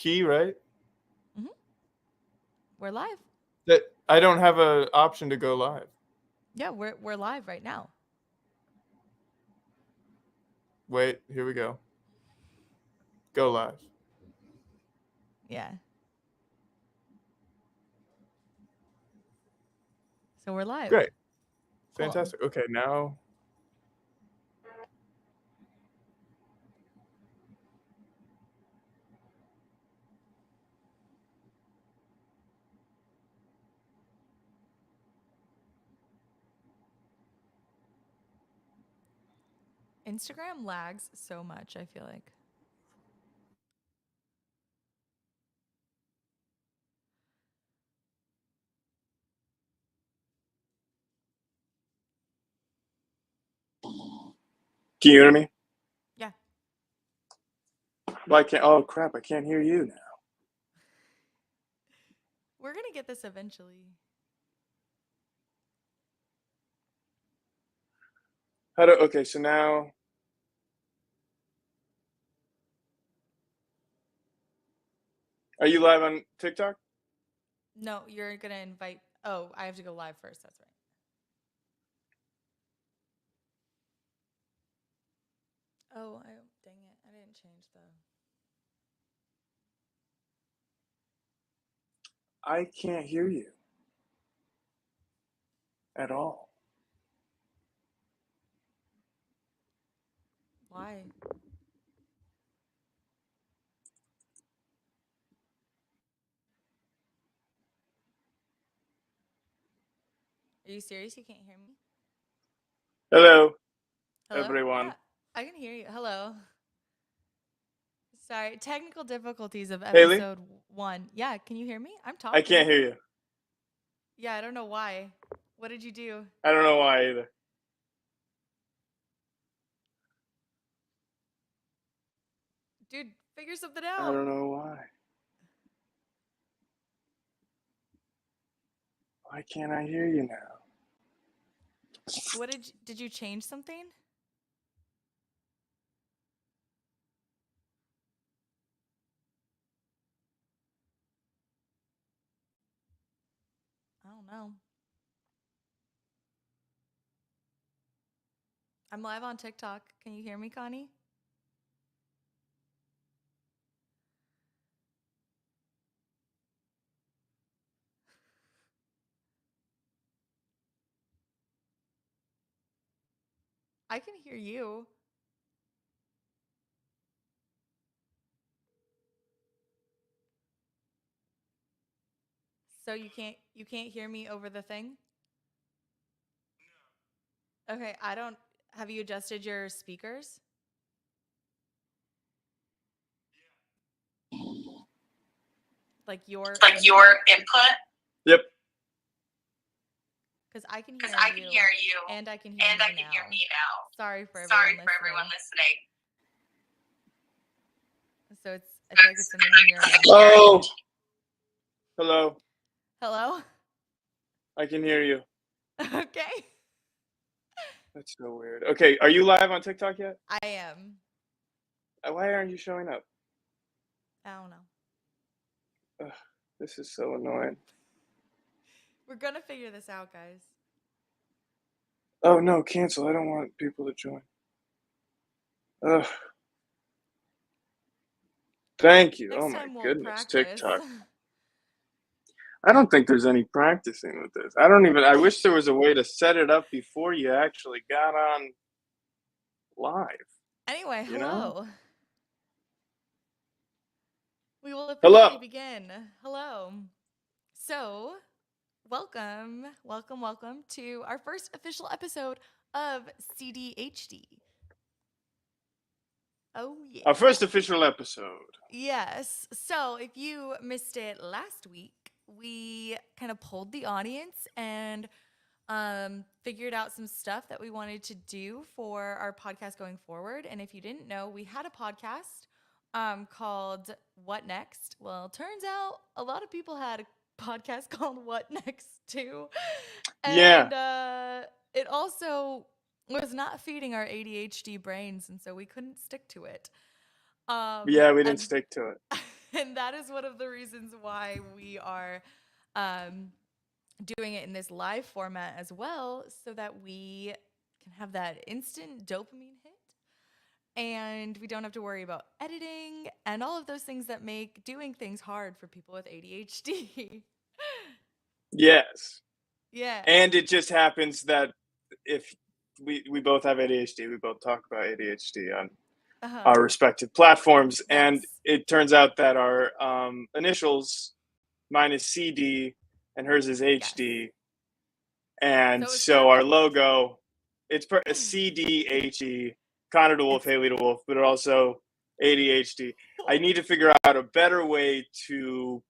key, right? Mm-hmm. We're live. That I don't have an option to go live. Yeah, we're live right now. Wait, here we go. Go live. Yeah. So we're live. Great. Cool. Fantastic. Okay, now. Instagram lags so much, I feel like. Can you hear me? Yeah. Well, I can't. Oh, crap. I can't hear you now. We're going to get this eventually. Okay, so now. Are you live on TikTok? No, you're going to invite. Oh, I have to go live first. That's right. Oh, dang it. I didn't change the. I can't hear you at all. Why? Are you serious? You can't hear me? Hello, Hello? everyone. Yeah, I can hear you. Hello. Sorry, technical difficulties of Haley? episode 1. Yeah, can you hear me? I'm talking. I can't hear you. Yeah, I don't know why. What did you do? I don't know why either. Dude, figure something I out. don't know why. Why can't I hear you now? What did you change something? I don't know. I'm live on TikTok. Can you hear me, Connie? I can hear you. So you can't hear me over the thing? No. Okay, I don't have you adjusted your speakers? Like your input? Yep. Because I can Because hear I can you hear you and I can hear and me I can hear now. me now. Sorry for Sorry everyone for everyone listening. listening. So I feel like it's something on your end. Oh. Hello. Hello? I can hear you. Okay. That's so weird. Okay, are you live on TikTok yet? I am. Why aren't you showing up? I don't know. Ugh, this is so annoying. We're going to figure this out, guys. Oh, no, cancel. I don't want people to join. Ugh. Thank you. Next Oh, my time we'll goodness. practice. TikTok. I don't think there's any practicing with this. I wish there was a way to set it up before you actually got on live. Anyway, You hello. know? We will officially Hello. begin. Hello. So, welcome to our first official episode of CDHD. Oh, yeah. Our first official episode. Yes. So, if you missed it last week, we kind of polled the audience and figured out some stuff that we wanted to do for our podcast going forward. And if you didn't know, we had a podcast called What Next? Well, turns out a lot of people had a podcast called What Next too. And it also was not feeding our ADHD brains, and so we couldn't stick to it. Yeah, we didn't stick to it. And that is one of the reasons why we are um, doing it in this live format as well, so that we can have that instant dopamine hit and we don't have to worry about editing and all of those things that make doing things hard for people with ADHD. Yes. Yeah. And it just happens that if we both have ADHD, we both talk about ADHD on Uh-huh. our respective platforms, and Yes. it turns out that our initials, mine is CD and hers is Yes. HD, and So it was so our perfect. logo, it's CDHD, Connor the Wolf, It's Haley the Wolf, but also ADHD. I need to figure out a better way to.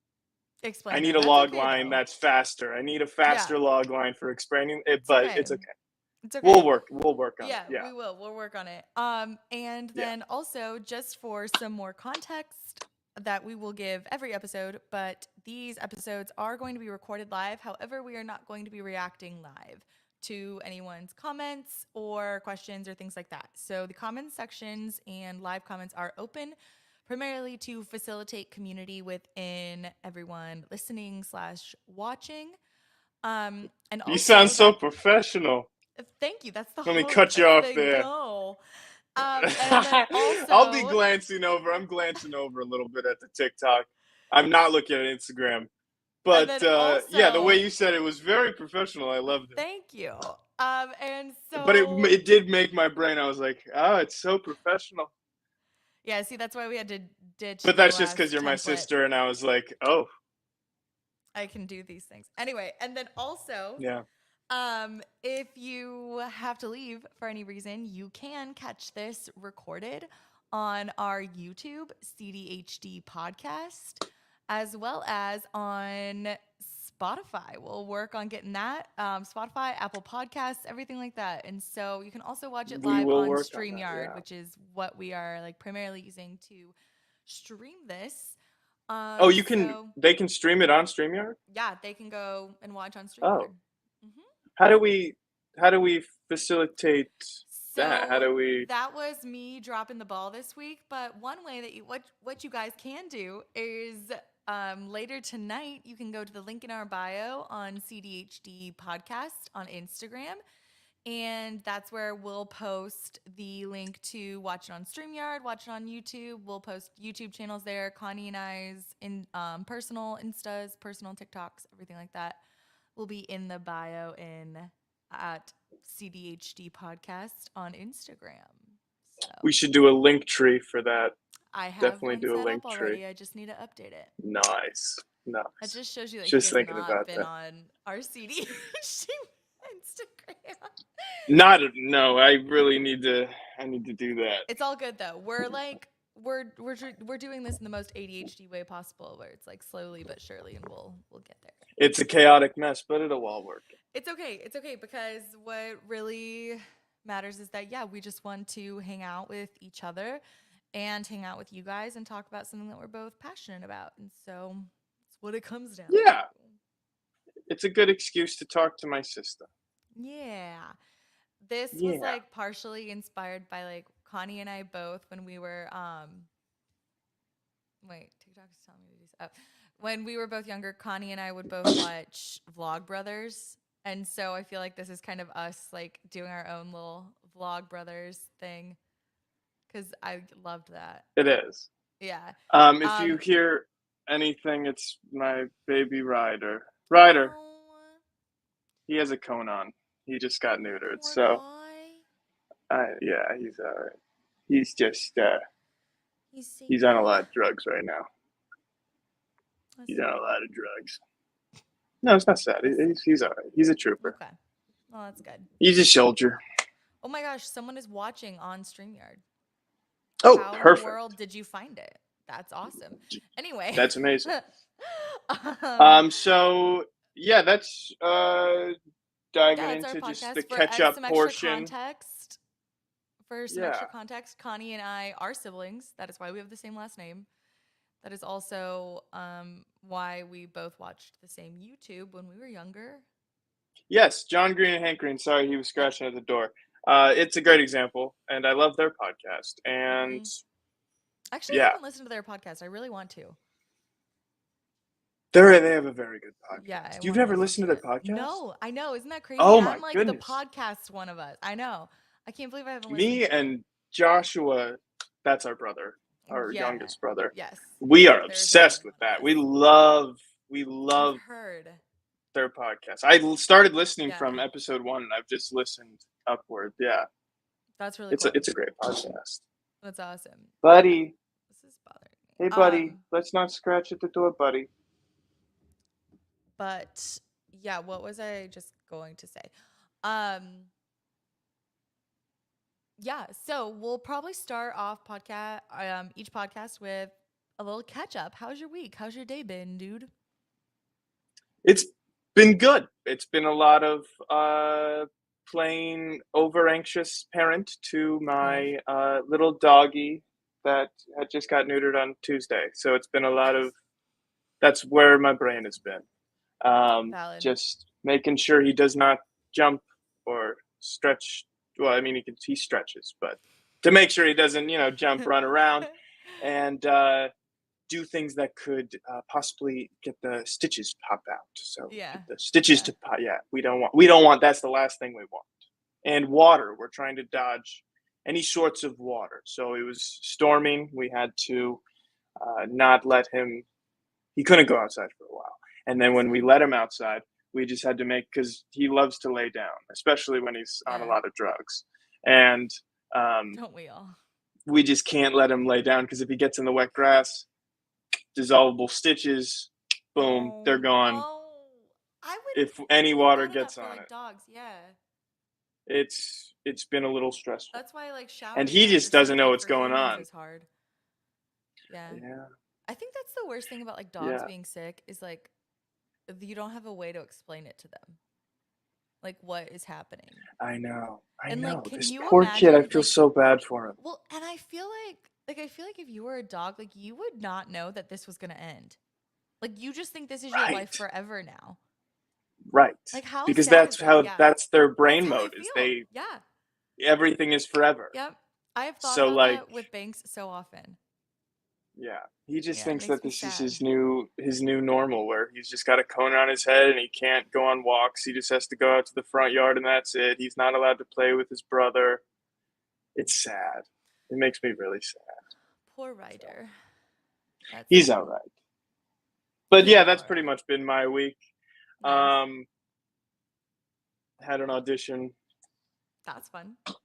I explain need it. a That's log okay line though. that's faster. I need a Yeah. faster log line for explaining it, It's but okay. it's okay. It's We'll okay. work. We'll work on it. Yeah, Yeah. we will. We'll work on it. And Yeah. then also just for some more context that we will give every episode, but these episodes are going to be recorded live. However, we are not going to be reacting live to anyone's comments or questions or things like that. So the comments sections and live comments are open primarily to facilitate community within everyone listening slash watching. And You sound also so that professional. thank you. That's Let me cut you that's off the there. goal. And then I'll be also, glancing over. I'm glancing over a little bit at the TikTok. I'm not looking at Instagram. and But then yeah, the way also, you said it was very professional. I loved it. thank you. And But so it did make my brain. I was like, oh, it's so professional. yeah, see, that's why we had to ditch But the that's just because last you're my template. sister, and I was like, oh, I can do these things anyway. And then also, yeah. if you have to leave for any reason, you can catch this recorded on our YouTube CDHD podcast, as well as on Spotify. We'll work on getting that. Spotify, Apple Podcasts, everything like that. And so you can also watch it We live will on work on that. StreamYard, Yeah. which is what we are like primarily using to stream this. Oh, you can. So They can stream it on StreamYard. yeah, they can go and watch on StreamYard. Oh, Mm-hmm. how do we? How do we facilitate that? How So do we? that was me dropping the ball this week. But one way that what you guys can do is later tonight you can go to the link in our bio on CDHD podcast on Instagram. And that's where we'll post the link to watch it on StreamYard, watch it on YouTube. We'll post YouTube channels there, Connie and I's in personal Instas, personal TikToks, everything like that will be in the bio in at CDHD podcast on Instagram. So We should do a link tree for that. I have Definitely one do a set link up tree. already. I just need to update it. Nice, That nice. just shows you that he Just has thinking not about been that. on our CDHD Instagram. Not no. I really need to. I need to do that. It's all good though. We're like we're doing this in the most ADHD way possible, where it's like slowly but surely, and we'll get there. It's a chaotic mess, but it'll all work. It's okay. It's okay because what really matters is that yeah, we just want to hang out with each other and hang out with you guys and talk about something that we're both passionate about. And so that's what it comes down to. Yeah, it's a good excuse to talk to my sister. Yeah. This was Yeah. like partially inspired by like Connie and I both when we were wait, TikTok is telling me to do so. Oh. When we were both younger, Connie and I would both watch Vlog Brothers. And so I feel like this is kind of us like doing our own little Vlog Brothers thing because I loved that. It is. Yeah. If you Um. hear anything, it's my baby Ryder. Ryder, Oh, he has a cone on. He just got neutered, poor so guy. yeah, he's alright. He's just He's sick. he's on a lot of drugs right now. That's He's sad. on a lot of drugs. No, it's not sad. He's alright. He's a trooper. Okay. Well, that's good. He's a soldier. Oh my gosh, someone is watching on StreamYard. Oh, How in the perfect. world did you find it? That's awesome. Anyway. That's amazing. um, So yeah, that's diving yeah, it's our into just podcast. the For catch up some extra portion. context, Yeah. Connie and I are siblings. That is why we have the same last name. That is also why we both watched the same YouTube when we were younger. Yes, John Green and Hank Green. Sorry, he was Yeah. scratching at the door. It's a great example, and I love their podcast. And Actually, I yeah, haven't listened to their podcast. I really want to. They have a very good Yeah, I podcast. You've want to never listen listened to to their it. podcast? No, I know. Isn't that crazy? Oh I'm my like the goodness. podcast one of us. I know. I can't believe I haven't listened Me to it. and Joshua, that's our brother, our Yeah. youngest brother. Yes. We are There's another obsessed with one of that. us. We I've love heard. their podcast. I started listening Yeah. from episode 1 and I've just listened upward. Yeah. That's really cool. It's a great podcast. That's awesome. Yeah. Buddy, This is bothering hey me. buddy, let's not scratch at the door, buddy. But yeah, what was I just going to say? Um, yeah, so we'll probably start off each podcast with a little catch up. How's your week? How's your day been, dude? It's been good. It's been a lot of playing over anxious parent to Love. my little doggy that had just got neutered on Tuesday. So it's been a lot of Nice. that's where my brain has been. Valid. Just making sure he does not jump or stretch. Well, I mean, he stretches, but to make sure he doesn't, jump, run around, and do things that could possibly get the stitches pop out. So Yeah. get the stitches Yeah. to pop. Yeah, we don't want. That's the last thing we want. And water. We're trying to dodge any sorts of water. So it was storming. We had to not let him. He couldn't go outside for a while. And then when we Same. let him outside, we just had to because he loves to lay down, especially when he's on a Yeah. lot of drugs. And Don't we all? we just can't let him lay down because if he gets in the wet grass, dissolvable stitches, boom, they're Oh, gone. oh. I If would any feel water bad of that gets for on like it, dogs. Yeah. it's been a little stressful. That's why like And showering he after just doesn't know surgery what's for going humans on. is hard. Yeah. Yeah, I think that's the worst thing about like dogs yeah, being sick is like you don't have a way to explain it to them. Like what is happening. I know. I And like know. can This you poor kid, I imagine feel like so bad for him. well, and I feel like if you were a dog, like you would not know that this was going to end. Like you just think this is your life Right. forever now. Right. Like how Because sad is that? Yeah. that's their That's brain how I mode is feel. Yeah. everything is forever. Yep. I have thought So about like that with Banks so often. yeah, he just Yeah, it thinks makes that me this is sad. his new normal where he's just got a cone on his head and he can't go on walks. He just has to go out to the front yard and that's it. He's not allowed to play with his brother. It's sad. It makes me really sad. Poor So, Ryder. That's he's all sad. right. But He'll yeah, be that's all pretty right. much been my week. Nice. Um, had an audition. That's fun. How'd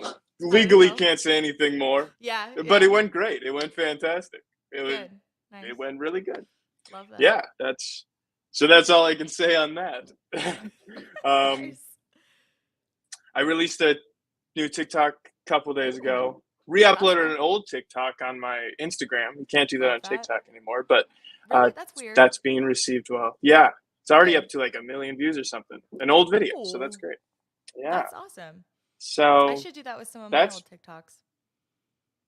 it Legally go? can't say anything more, Yeah, but it yeah. went great. It went fantastic. Good. Nice. It went really good. Love that. Yeah, that's all I can say on that. um, Nice. I released a new TikTok a couple days Ooh, ago. that's Re-uploaded cool. an old TikTok on my Instagram. You can't do that Love on that. TikTok anymore, but Really? That's weird. that's being received well. Yeah, it's already Good. up to like 1 million views or something. An old video, so that's Ooh, great. Yeah. that's awesome. I So should do that with some of my that's old TikToks.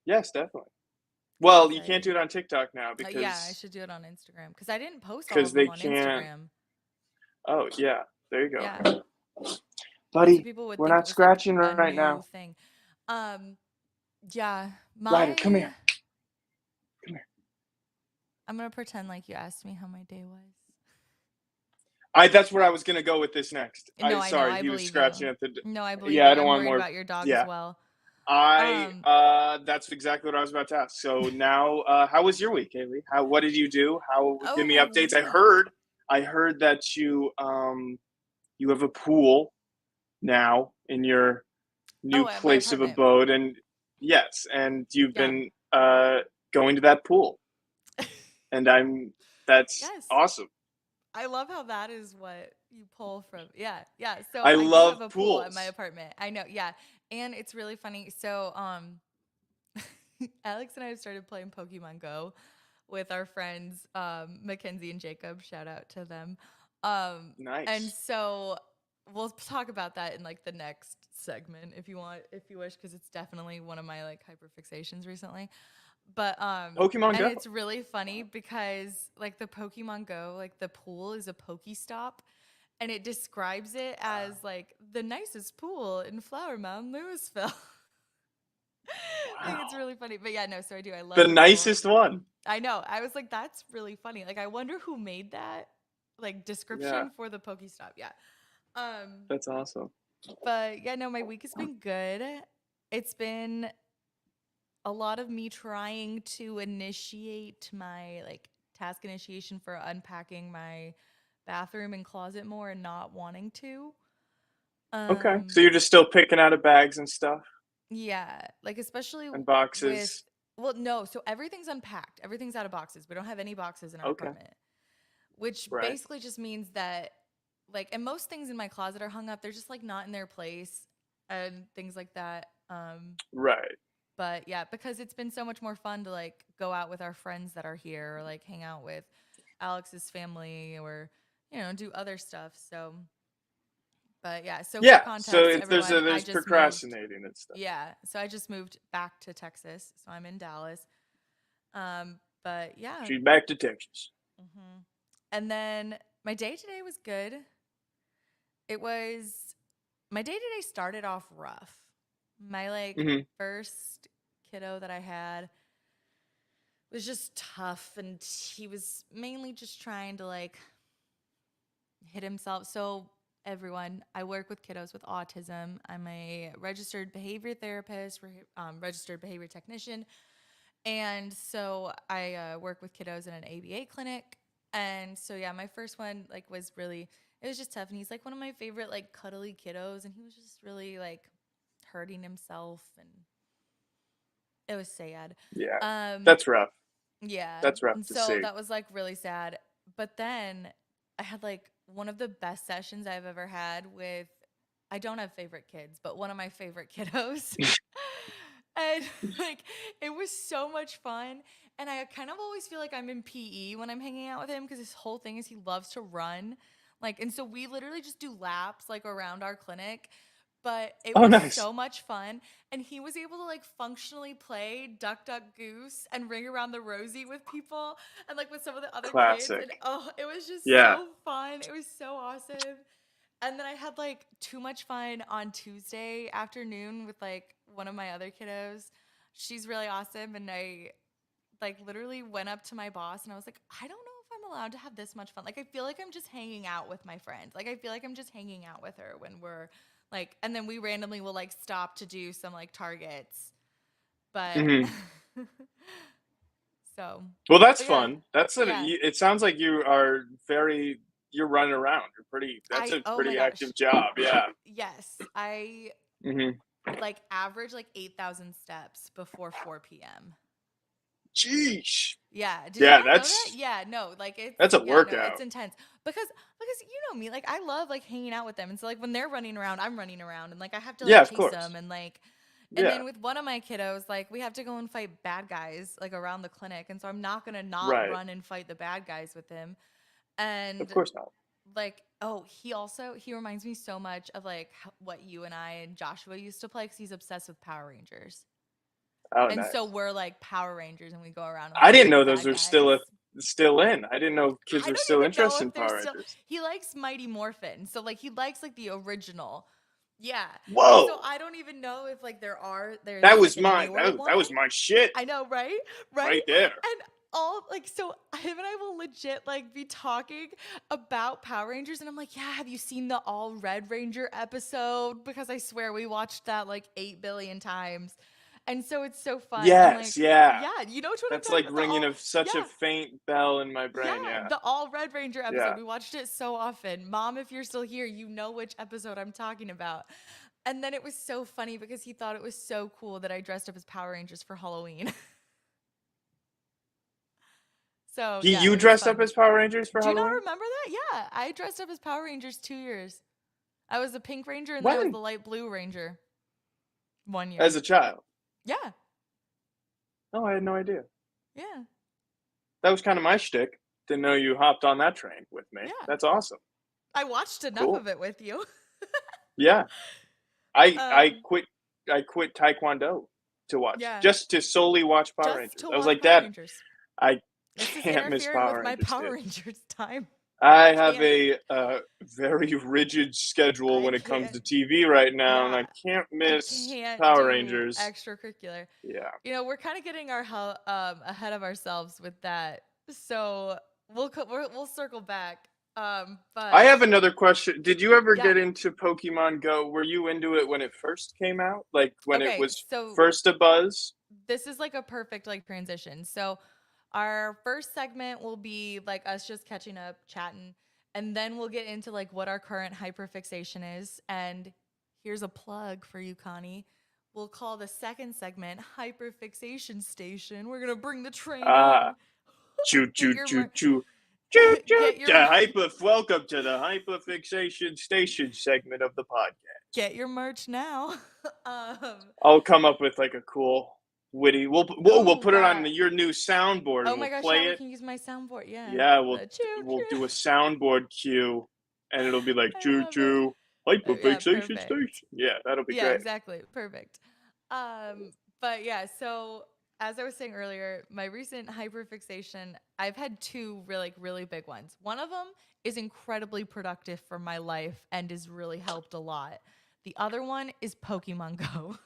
yes, definitely. I'm Well, you can't excited. do it on TikTok now Yeah, I should do it on Instagram because I didn't post all because of them they on can't. Instagram. Oh yeah, there you Yeah, go, so buddy. people would We're think it not was like scratching a right new now. thing. Um, yeah, Ryder, come my here. Come here. I'm gonna pretend like you asked me how my day was. That's where I was gonna go with this next. No, I know. Sorry, I he was believe you. scratching at the. No, I believe Yeah, you. I don't I'm want worried more. about your dog as Yeah, well. I. Um, That's exactly what I was about to ask. So now, how was your week, Haley? What did you do? oh, Give me my updates. week. I heard that you have a pool now in your new Oh, at my place of apartment. abode, and yes, and you've Yeah. been going to that pool, and that's Yes. awesome. I love how that is what you pull from. Yeah. Yeah. So I I do have love a pool at my pools. apartment. I know. Yeah. And it's really funny. So, Alex and I have started playing Pokemon Go with our friends, Mackenzie and Jacob. Shout out to them. And Nice. so we'll talk about that in like the next segment if you want, if you wish, because it's definitely one of my like hyperfixations recently. But Pokemon and Go. it's really funny because like the Pokemon Go, like the pool is a Pokestop and it describes it as like the nicest pool in Flower Mound, Louisville. I think it's really funny. But yeah, no, so I do. I The love the little. nicest one. I know. I was like, that's really funny. Like, I wonder who made that like Yeah, description for the Pokestop. Yeah. Um, that's awesome. but yeah, no, my week has been good. It's been a lot of me trying to initiate my like task initiation for unpacking my bathroom and closet more and not wanting to. Okay, so Um, you're just still picking out of bags and stuff yeah, like especially and with boxes. well, no, so everything's unpacked. Everything's out of boxes. We don't have any boxes in our Okay, apartment, which right, basically just means that like and most things in my closet are hung up. They're just like not in their place and things like that. right. But yeah, because it's been so much more fun to like go out with our friends that are here or like hang out with Alex's family or do other stuff. So, but yeah, so for Yeah. So context, it's everyone, I there's just moved. procrastinating and stuff. Yeah, so I just moved back to Texas. So I'm in Dallas. But yeah. She's back to Texas. And then my day today was good. It was my day today started off rough. My like Hmm. first kiddo that I had was just tough and he was mainly just trying to like hit himself. So everyone, I work with kiddos with autism. I'm a registered behavior therapist, registered behavior technician, and so I work with kiddos in an ABA clinic. And so yeah, my first one like was really it was just tough, and he's like one of my favorite like cuddly kiddos, and he was just really like hurting himself, and it was sad. Yeah, Um, that's rough. Yeah. That's rough And to so see. that was like really sad. But then I had like one of the best sessions I've ever had with I don't have favorite kids, but one of my favorite kiddos. And like it was so much fun. And I kind of always feel like I'm in PE when I'm hanging out with him because his whole thing is he loves to run. Like, and so we literally just do laps like around our clinic. But it Oh, was nice. so much fun. And he was able to like functionally play Duck Duck Goose and Ring Around the Rosie with people and like with some of the other kids. And Classic. oh, it was just Yeah. so fun. It was so awesome. And then I had like too much fun on Tuesday afternoon with like one of my other kiddos. She's really awesome. And I like literally went up to my boss and I was like, I don't know if I'm allowed to have this much fun. Like, I feel like I'm just hanging out with my friends. Like, I feel like I'm just hanging out with her when we're like, and then we randomly will like stop to do some like targets. But Hmm. so, Well, that's but yeah, fun. yeah. It sounds like you're running around. That's a Oh my pretty gosh. active job. Yeah. Yes. I Hmm. like average like 8,000 steps before 4 p.m. Jeez. Yeah. Did you Yeah, not know that? Yeah, no, like it's that's a yeah, no, it's workout. intense. Because you know me, like I love like hanging out with them. And so like when they're running around, I'm running around and like I have to Yeah, like of chase course. them and Yeah. then with one of my kiddos, like we have to go and fight bad guys like around the clinic. And so I'm not going to not Right. run and fight the bad guys with him. Of And course not. like he reminds me so much of like what you and I and Joshua used to play cuz he's obsessed with Power Rangers. Oh, And so nice. we're like Power Rangers and we go around and we I didn't fight the know those bad were guys. still in. I didn't know kids I were don't still even know interested if in they're Power still Rangers. he likes Mighty Morphin. So like he likes like the original. Yeah. And so Whoa. I don't even know if like there's like a newer That one. was my shit I know, right? Right? right there. And all like so him and I will legit like be talking about Power Rangers and I'm like, "Yeah, have you seen the All Red Ranger episode?" Because I swear we watched that like 8 billion times. And so it's so fun. I'm Yes, like, yeah. "Yeah, you know what I'm That's talking like about? ringing of such a Yeah. faint bell in my Yeah, brain. Yeah. the All Red Ranger episode. Yeah. We watched it so often. Mom, if you're still here, you know which episode I'm talking about. And then it was so funny because he thought it was so cool that I dressed up as Power Rangers for Halloween. So yeah, You it was dressed up fun. as Power Rangers for Do you not Halloween? remember that? Yeah, I dressed up as Power Rangers 2 years. I was the pink ranger and then I was When? the light blue ranger 1 year. As a child? Yeah, No, I had no idea. yeah, That was kind of my shtick. Didn't know you hopped on that train with me. yeah. That's awesome. I watched enough Cool. of it with you. Yeah. I I um, quit I quit Taekwondo to watch, yeah, just to solely watch Power just Rangers. to I was watch like, Power Dad, Rangers. I This is can't miss interfering with Power my Rangers, Power dude. Rangers time. I I have can't. a very rigid schedule I when it comes can't. to TV right now, and Yeah, I can't I miss can't Power do Rangers. extracurricular. Yeah. We're kind of getting our ahead of ourselves with that. So we'll circle back. I But have another question. Did you ever yeah. get into Pokemon Go? Were you into it when it first came out? Like when it Okay, was so first a buzz? this is like a perfect like transition. So our first segment will be like us just catching up, chatting, and then we'll get into like what our current hyperfixation is. And here's a plug for you, Connie. We'll call the second segment Hyperfixation Station. We're gonna bring the train Ah, in. choo Get choo your choo choo. Choo choo. get your Welcome to the hyperfixation station segment of the podcast. get your merch now. um I'll come up with like a cool, witty. We'll oh put it on yeah. your new soundboard Oh and my we'll gosh, yeah, play we it. can use my soundboard. Yeah. Yeah, The choo we'll choo. do a soundboard cue, and it'll be like I choo love it. choo Yeah, hyperfixation perfect. station. Yeah, that'll be Yeah, great. exactly. Perfect. But yeah, so as I was saying earlier, my recent hyperfixation, I've had two really big ones. One of them is incredibly productive for my life and has really helped a lot. The other one is Pokemon Go.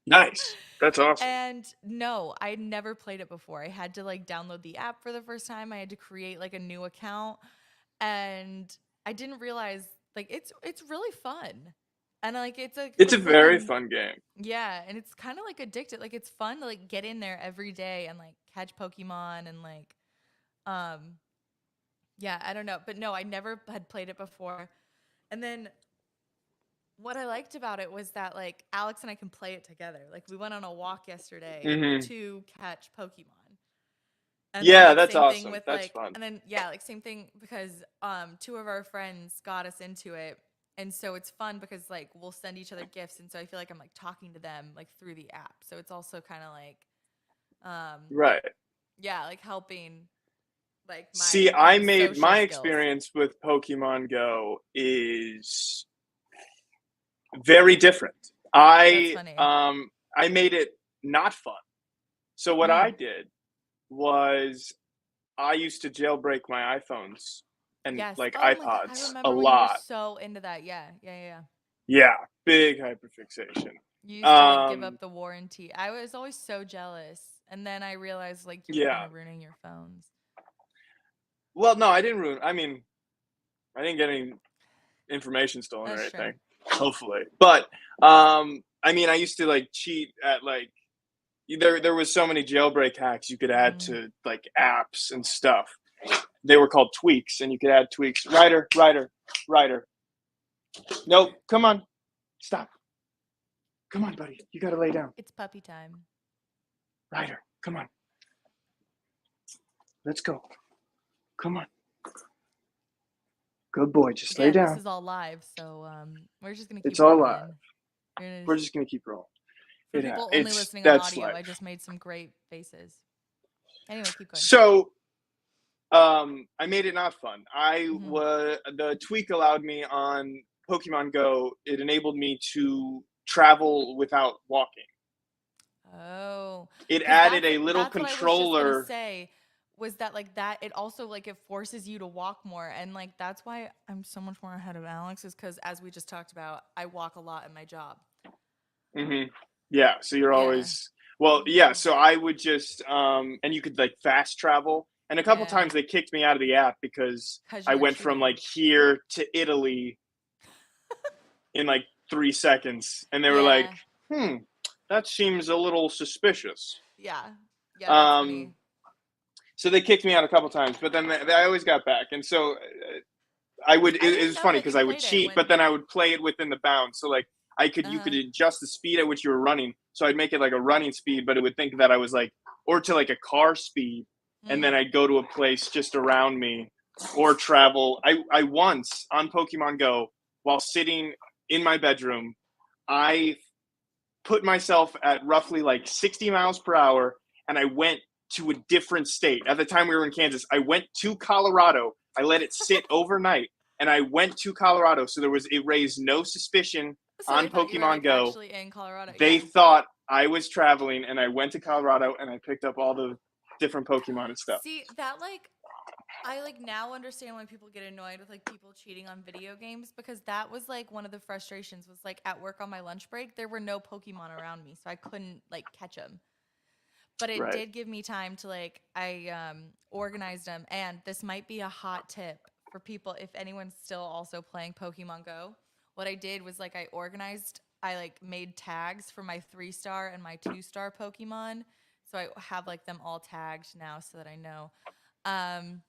Nice. That's awesome. And no, I never played it before. I had to like download the app for the first time. I had to create like a new account and I didn't realize like it's really fun. And like it's It's a a very fun fun game. yeah, and it's kind of like addicted. Like it's fun to like get in there every day and like catch Pokemon and like um yeah, I don't know. But no, I never had played it before. And then what I liked about it was that like Alex and I can play it together. Like we went on a walk yesterday Hmm. to catch Pokemon. And then Yeah, like that's same thing awesome. with That's like fun. and then yeah, like same thing because two of our friends got us into it. And so it's fun because like we'll send each other gifts and so I feel like I'm like talking to them like through the app. So it's also kind of like Right. yeah, like helping like See, my I made social my skills. experience with Pokemon Go is very different. That's funny. I made it not fun. So what I Mm. did was I used to jailbreak my iPhones and Yes. like Oh my god, I iPods a remember when you were lot. so into that. Yeah. Yeah, yeah, yeah. Yeah, big hyperfixation. You used to like give Um, up the warranty. I was always so jealous. And then I realized like you were kind yeah. of ruining your phones. Well, no, I didn't ruin. I mean, I didn't get any information stolen or That's true. anything. Hopefully, but I mean, I used to like cheat at like there was so many jailbreak hacks you could add Mm. to like apps and stuff. They were called tweaks, and you could add tweaks. Ryder. Nope. Come on. Stop. Come on, buddy. You gotta lay down. It's puppy time. Ryder. Come on. Let's go. Come on. Good boy. Just lay Again, this down. is all live, so we're just gonna It's keep all live. rolling. We're just gonna keep rolling. For people only It's listening on that's audio, I life. just made some great faces. Anyway, keep going. So I made it not fun. I Hmm. was the tweak allowed me on Pokemon Go. It enabled me to travel without walking. Oh, It because added a little that's what I was just gonna controller. say. Was that like that? It also like it forces you to walk more, and like that's why I'm so much more ahead of Alex. Is because as we just talked about, I walk a lot in my job. Hmm. Yeah, so you're Yeah, always well. Yeah, so I would just and you could like fast travel. And a couple yeah, times they kicked me out of the app because because I you were went from cheating. like here to Italy in like 3 seconds, and they were like, Yeah, "Hmm, that seems a little suspicious." yeah, yeah. That's Um, funny. so they kicked me out a couple times, but then I always got back. And so I would. I It didn't was know funny that because you I would played it cheat, but when. then I would play it within the bounds. So like you could Uh adjust the speed at which you were running. So I'd make it like a running speed, but it would think that I was like, or to like a car speed, and then mm, I'd go to a place just around me, or travel. I once on Pokemon Go while sitting in my bedroom, I put myself at roughly like 60 miles per hour and I went to a different state. At the time we were in Kansas, I went to Colorado. I let it sit overnight and I went to Colorado. So it raised no suspicion so on they thought you were Pokemon like Go. actually in Colorado. They Yeah. thought I was traveling and I went to Colorado and I picked up all the different Pokemon and stuff. See that like I like now understand why people get annoyed with like people cheating on video games, because that was like one of the frustrations was like at work on my lunch break, there were no Pokemon around me, so I couldn't like catch them. But it Right. did give me time to like I organized them, and this might be a hot tip for people if anyone's still also playing Pokemon Go. What I did was like I like made tags for my 3-star and my 2-star Pokemon. So I have like them all tagged now so that I know. Um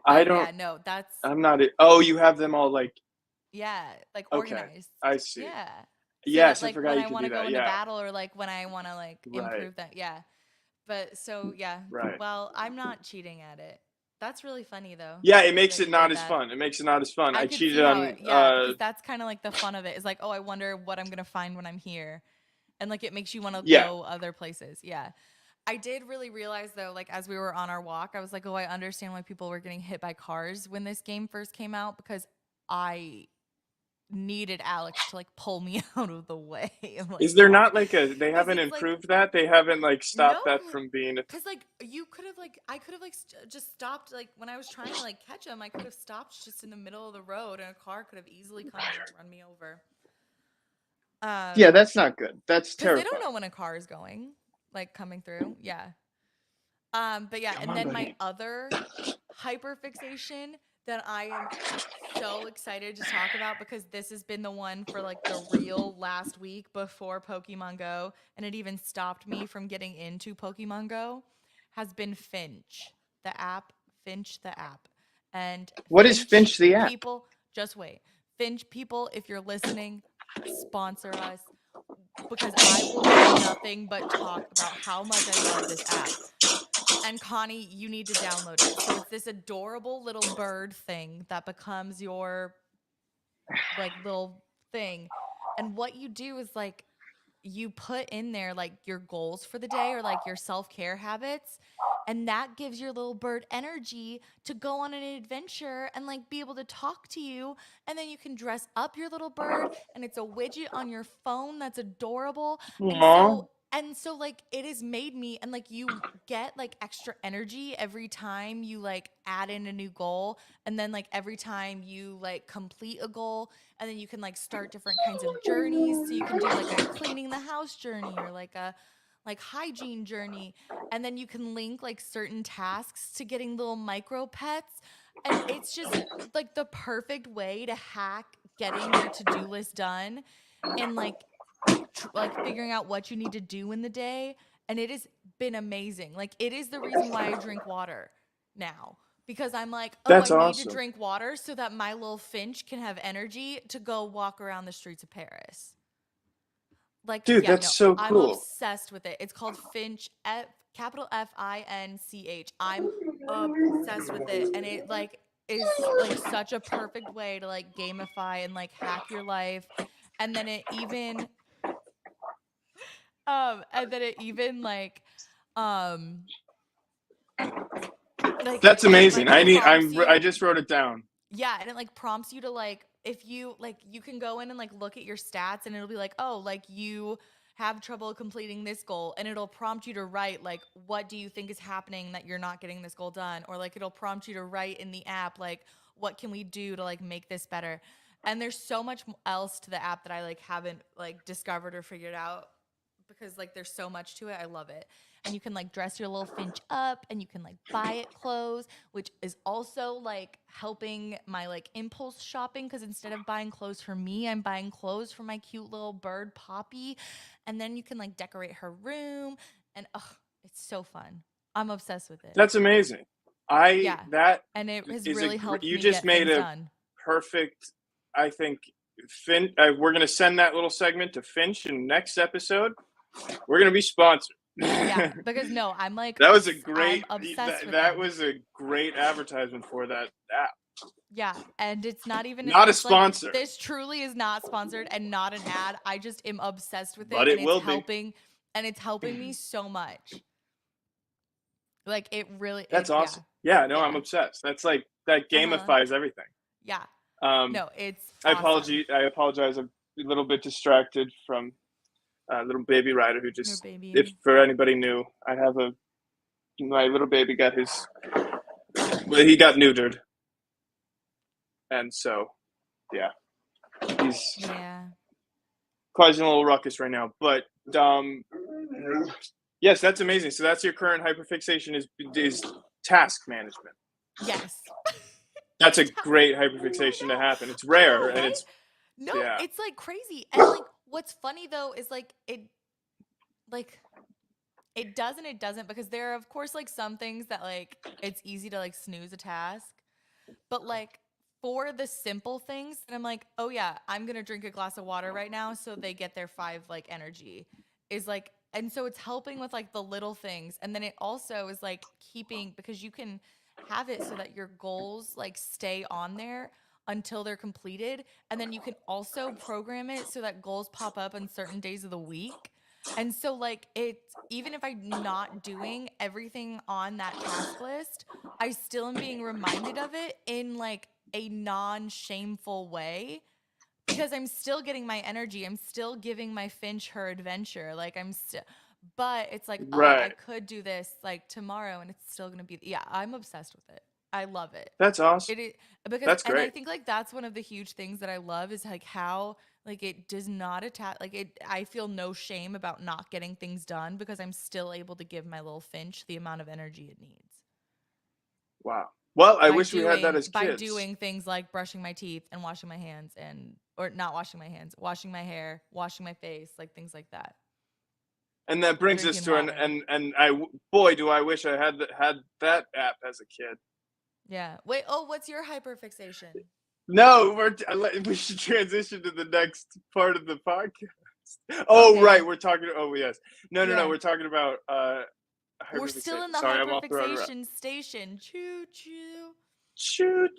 I but don't. yeah, no, that's I'm not. Oh, you have them all like. yeah, like Okay, organized. I see. Yeah. So that Yes, I like forgot when you I could want do to go that. into Yeah. battle, or like when I want to like Right. improve that. Yeah. But so yeah, Right. well, I'm not cheating at it. That's really funny though Yeah, it makes that it you not did as that. fun. It makes it not as fun. I I could see cheated how on. it, yeah, because that's kind of like the fun of it is like, oh, I wonder what I'm gonna find when I'm here, and like it makes you want to Yeah. go other places. Yeah, I did really realize though, like as we were on our walk, I was like, oh, I understand why people were getting hit by cars when this game first came out, because I needed Alex to like pull me out of the way. I'm like, Is there God, not like a? They because haven't it's like improved that. They haven't like no, stopped that from being. because like you could have like I could have like just stopped like when I was trying to like catch him, I could have stopped just in the middle of the road, and a car could have easily come and run me over. Yeah, Um, that's not good. That's because they don't terrifying. know when a car is going, like coming through. Yeah. But yeah, Come and on, then my buddy. other hyperfixation that I am so excited to talk about, because this has been the one for like the real last week before Pokemon Go, and it even stopped me from getting into Pokemon Go, has been Finch, the app, Finch the app. And What is Finch Finch the app? people, just wait. Finch people, if you're listening, sponsor us, because I will do nothing but talk about how much I love this app. And Connie, you need to download it. So it's this adorable little bird thing that becomes your like little thing. And what you do is like you put in there like your goals for the day, or like your self-care habits, and that gives your little bird energy to go on an adventure and like be able to talk to you, and then you can dress up your little bird, and it's a widget on your phone that's adorable. and Aw. so and so like it has made me, and like you get like extra energy every time you like add in a new goal, and then like every time you like complete a goal, and then you can like start different kinds of journeys, so you can do like a cleaning the house journey, or like a like hygiene journey, and then you can link like certain tasks to getting little micro pets, and it's just like the perfect way to hack getting your to-do list done, and like figuring out what you need to do in the day. And it has been amazing. Like it is the reason why I drink water now, because I'm like, oh, That's I need to awesome. drink water so that my little Finch can have energy to go walk around the streets of Paris. Like, Dude, yeah, that's no, so I'm cool. obsessed with it. It's called Finch, capital Finch. I'm obsessed with it, and it like is like such a perfect way to like gamify and like hack your life. And then it even um like That's it amazing. like prompts I you. just wrote it down. Yeah, and it like prompts you to like, if you like, you can go in and like look at your stats, and it'll be like, oh, like you have trouble completing this goal, and it'll prompt you to write like, what do you think is happening that you're not getting this goal done, or like it'll prompt you to write in the app like, what can we do to like make this better. And there's so much else to the app that I like haven't like discovered or figured out, because like there's so much to it. I love it. And you can like dress your little Finch up, and you can like buy it clothes, which is also like helping my like impulse shopping, because instead of buying clothes for me, I'm buying clothes for my cute little bird Poppy. And then you can like decorate her room, and it's so fun. I'm obsessed with it. That's amazing. I Yeah. that And it has is really helped you me just get made things a done. perfect. I think we're gonna send that little segment to Finch in next episode. We're gonna be sponsored. Yeah, because no, I'm like That was a I'm great. obsessed with That them. was a great advertisement for that app. Yeah, and it's not even, Not a it's like sponsor, this truly is not sponsored and not an ad. I just am obsessed with it, but and it will be. it's helping me so much. Like it really That's it yeah. awesome. Yeah, no, I'm Yeah. obsessed. That's like that Uh-huh. gamifies everything. Yeah. Um, No, it's awesome. I apologize. I'm a little bit distracted from little baby rider who Your just. If baby. for anybody new, I have my little baby got his Well, he got neutered, and so yeah, he's Yeah. causing a little ruckus right now. But yes, that's amazing. So that's your current hyperfixation is task management. Yes. That's a Task. great I hyperfixation to know. happen. It's I rare, know, and right? it's No, yeah, it's like crazy. And like what's funny though is like like it does and it doesn't, because there are of course like some things that like it's easy to like snooze a task. But like for the simple things, and I'm like, oh yeah, I'm gonna drink a glass of water right now, so they get their 5 like energy. Is like, and so it's helping with like the little things, and then it also is like keeping, because you can have it so that your goals like stay on there until they're completed, and then you can also program it so that goals pop up on certain days of the week. And so like it's, even if I'm not doing everything on that task list, I still am being reminded of it in like a non-shameful way, because I'm still getting my energy. I'm still giving my Finch her adventure. Like I'm still, but it's like, oh, I right. could do this like tomorrow and it's still going to be, yeah, I'm obsessed with it. I love it. That's awesome. It is, because, That's and I great. think like that's one of the huge things that I love is like how like it does not attach, like it, I feel no shame about not getting things done because I'm still able to give my little Finch the amount of energy it needs Wow. Well, I by wish we had that doing as kids. things like brushing my teeth and washing my hands, and or not washing my hands, washing my hair, washing my face, like things like that. And that brings us Drinking to an water. and I boy do I wish I had that app as a kid. Yeah. Wait, oh, what's your hyperfixation? No, we should transition to the next part of the podcast. Oh right, Okay. we're talking. Oh yes, no, Yeah. we're talking about We're still hyperfixation. in the Sorry, I'm all thrown around. hyperfixation station. Choo choo. Shoot.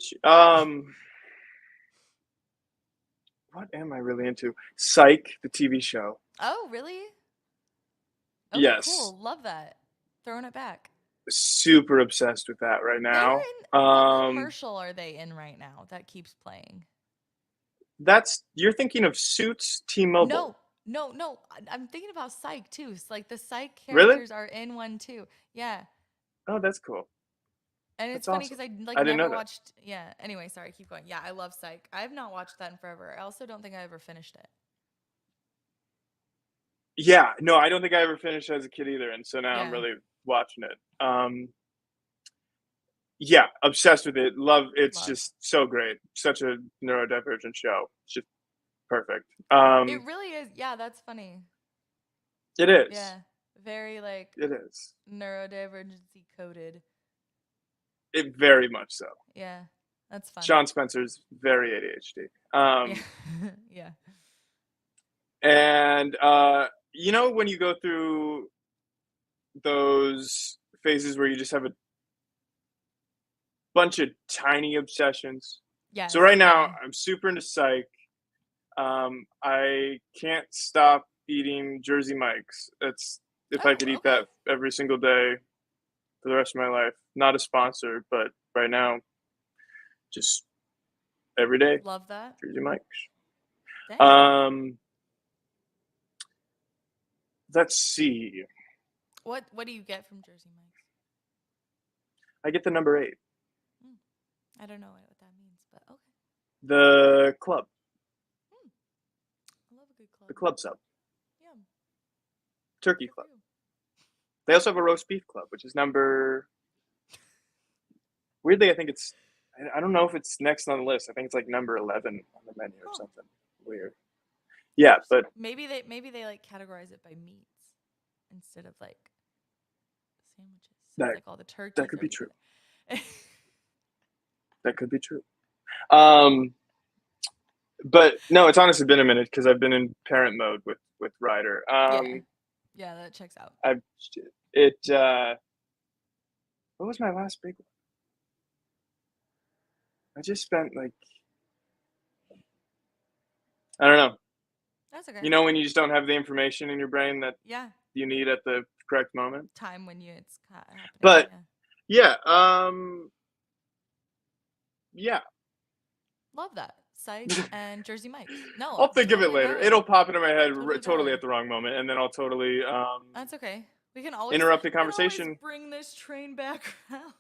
What am I really into? Psych, the TV show. Oh, really? Okay, Yes, cool. Love that. Throwing it back. super obsessed with that right They're now. in, what commercial are they in right now that keeps playing? That's you're thinking of Suits T-Mobile. No, no, no. I'm thinking about Psych too. It's like the Psych Really? characters are in one too. Yeah. Oh, that's cool. And it's That's funny awesome. because I I like didn't know never that. watched. Yeah. Anyway, sorry. Keep going. Yeah, I love Psych. I have not watched that in forever. I also don't think I ever finished it. Yeah, no, I don't think I ever finished as a kid either, and so now I'm Yeah. really watching it. Yeah, obsessed with it. Love. It's Love. just so great. Such a neurodivergent show. It's just perfect. It really is. Yeah, that's funny. It is. Yeah. Very like It is. neurodivergency coded. It very much so. Yeah. That's fun. Sean Spencer's very ADHD. Yeah. Yeah. And when you go through those phases where you just have a bunch of tiny obsessions. So Yes. right now Yeah. I'm super into psych. I can't stop eating Jersey Mike's. That's if I Oh, could eat okay. that every single day for the rest of my life. Not a sponsor, but right now, just every day, Love that. Jersey Mike's. Dang. Um, let's see. What do you get from Jersey Mike's? I get the number 8, Hmm. I don't know what that means, but okay. the club, Hmm. I love a good the club. club sub, Yum. turkey Good for club. you. They also have a roast beef club, which is number. Weirdly, I think it's. I don't know if it's next on the list. I think it's like number 11 on the menu or Huh. something weird. Yeah, but Maybe they like categorize it by meats instead of like sandwiches. So it's that like all the that turkeys could are be true. together. That could be true. Um, but no, it's honestly been a minute because I've been in parent mode with Ryder. Yeah. Yeah, that checks out. I it what was my last big one? I just spent like I don't know. That's okay. You know when you just don't have the information in your brain that Yeah. you need at the correct moment. Time when it's happening. But Yeah. yeah. Love that. Psych and Jersey Mike's. No, I'll think of it totally later. valid. It'll pop into my head Totally totally valid. at the wrong moment, and then I'll totally That's okay. We can always interrupt the conversation. bring this train back around.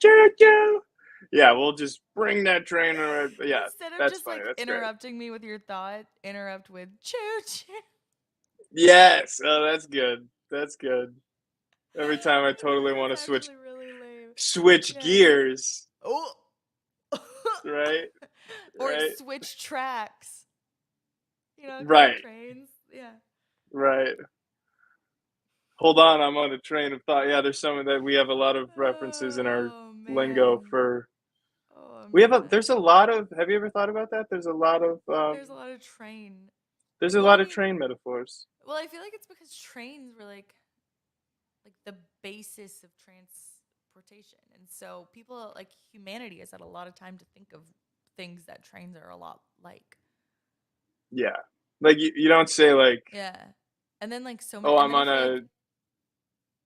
choo choo. Yeah, we'll just bring that train. Yeah, Instead of that's just funny. like That's great. interrupting me with your thought, interrupt with choo choo. Yes. Oh, that's good. That's good. Every time I totally want to That's switch actually really lame. switch Yeah. gears. Oh. Right. Or Right. switch tracks. You know, because of Right. trains. Yeah. Right. Hold on, I'm on a train of thought. Yeah, there's some of that. We have a lot of references in our Oh lingo man. for. Oh We have a. man. There's a lot of. Have you ever thought about that? There's a lot of. There's a lot of train. There's a Well, I lot of mean, train metaphors. well, I feel like it's because trains were like the basis of transportation. And so people like humanity has had a lot of time to think of things that trains are a lot like. Yeah, like you don't say like, Yeah. And then like so many oh, and I'm then I on feel a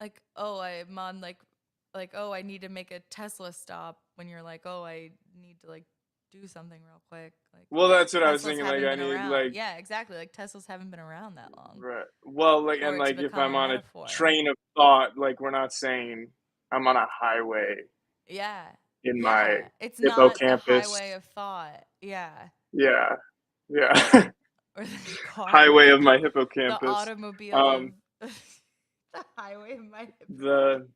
like oh, I'm on like oh, I need to make a Tesla stop when you're like, "Oh, I need to like do something real quick." Like Well, that's what I was Teslas thinking. Like, haven't I been need around. like, Yeah, exactly. Like Teslas haven't been around that long right. Well, like, for and it to like, if become a I'm on a metaphor. train of thought, like, we're not saying I'm on a highway Yeah. in my Yeah. It's not the hippocampus. highway of thought. Yeah. Yeah, yeah. Or the car, Highway of my the hippocampus. automobile of Um, the highway of my the hippocampus.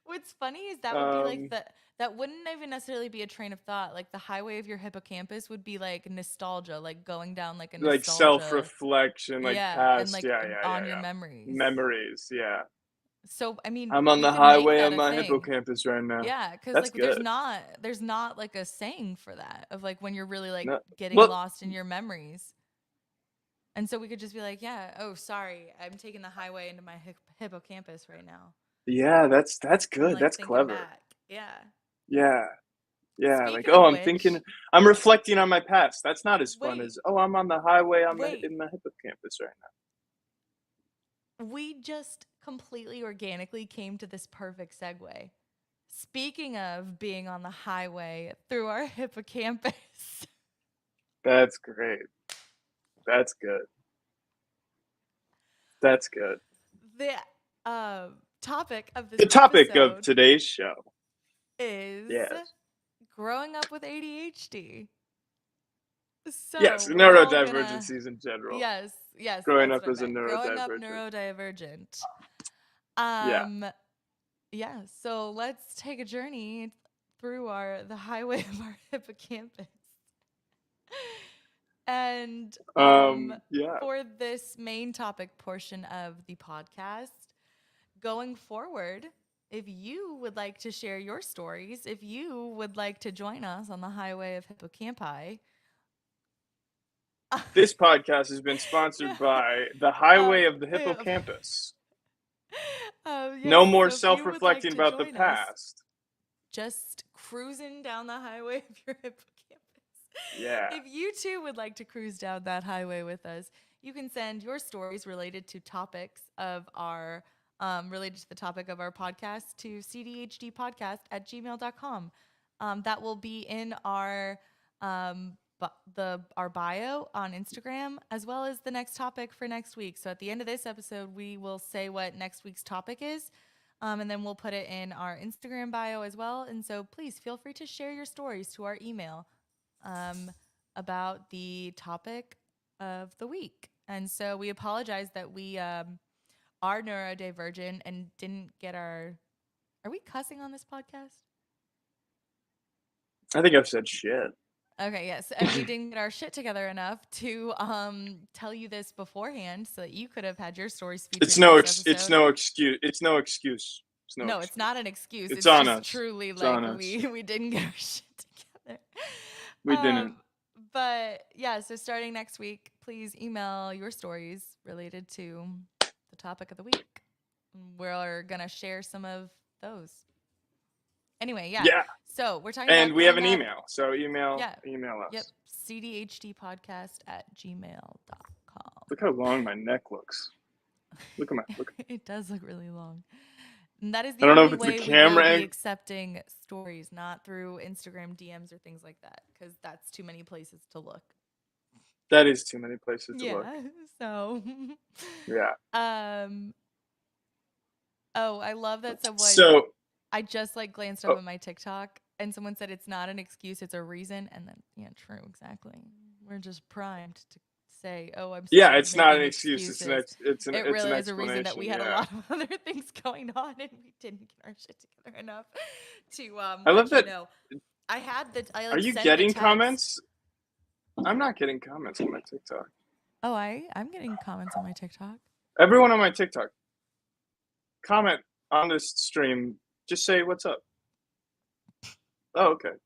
What's funny is that would be like um, that wouldn't even necessarily be a train of thought. Like the highway of your hippocampus would be like nostalgia, like going down like a like nostalgia. self-reflection, like Yeah, and past. like Yeah, yeah, on yeah, your yeah. memories. Memories. Yeah. So I mean, I'm on we the could make highway of that a my thing. hippocampus right now. Yeah, because That's like there's good. not like a saying for that of like when you're really like No, getting well, lost in your memories. And so we could just be like, yeah, oh sorry, I'm taking the highway into my hippocampus right now. yeah, that's I'm good. like That's thinking clever. back. Yeah. Yeah, yeah. Like, Speaking oh, of I'm thinking, which, I'm reflecting on my past. That's not as fun wait, as, oh, I'm on the highway on the wait. in my hippocampus right We just completely organically came to this perfect segue. Speaking of being on the highway through our hippocampus, now. That's great. That's good. That's good. the topic of this The topic of episode today's show. is Yes. growing up with ADHD. Yes, So we're all gonna, neurodivergencies in general. yes, yes, Growing that's up what I as a meant. Growing up neurodivergent. neurodivergent. Yeah. Um, yeah. So let's take a journey through the highway of our hippocampus. And Yeah. for this main topic portion of the podcast, going forward, if you would like to share your stories, if you would like to join us on the highway of hippocampi, This podcast has been sponsored by the Highway of the yeah, Hippocampus. yes. No more So if you would like self-reflecting to about the join us, past. just cruising down the highway of your hippocampus. Yeah. If you too would like to cruise down that highway with us, you can send your stories related to topics of our related to the topic of our podcast to cdhdpodcast@gmail.com. That will be in our our bio on Instagram, as well as the next topic for next week. So at the end of this episode, we will say what next week's topic is. And then we'll put it in our Instagram bio as well. And so please feel free to share your stories to our email about the topic of the week. And so we apologize that we are neurodivergent and didn't get our. Are we cussing on this podcast? I think I've said shit. Okay, yes. And we didn't get our shit together enough to tell you this beforehand so that you could have had your stories featured It's in no this episode. excuse. It's no excuse. No, it's not an excuse. It's It's on just us. truly It's like on us. we didn't get our shit together. We didn't. But yeah, so starting next week, please email your stories related to the topic of the week. We're gonna share some of those. Anyway, yeah. Yeah. So we're talking And about we have growing an up. email. So email Yeah. us. Yep. cdhdpodcast@gmail.com. Look how long my neck looks. Look at It does look really long. And that is I the don't know if only it's the way we will camera be angle. accepting stories, not through Instagram DMs or things like that, because that's too many places to look. That is too many places to look. Yeah. So. Yeah. Oh, I love that someone. So I just like glanced up Oh, at my TikTok and someone said it's not an excuse, it's a reason. And then, yeah, true, exactly. We're just primed to say, oh, I'm yeah, sorry, it's not an making excuse. It's excuses. It it's an really is a reason that explanation. we had a Yeah, lot of other things going on and we didn't get our shit together enough to I love let you that. know. I Are like you sent the getting text. comments? I'm not getting comments on my TikTok. Oh, I'm getting comments on my TikTok. Everyone on my TikTok, comment on this stream. Just say what's up. Oh, okay. People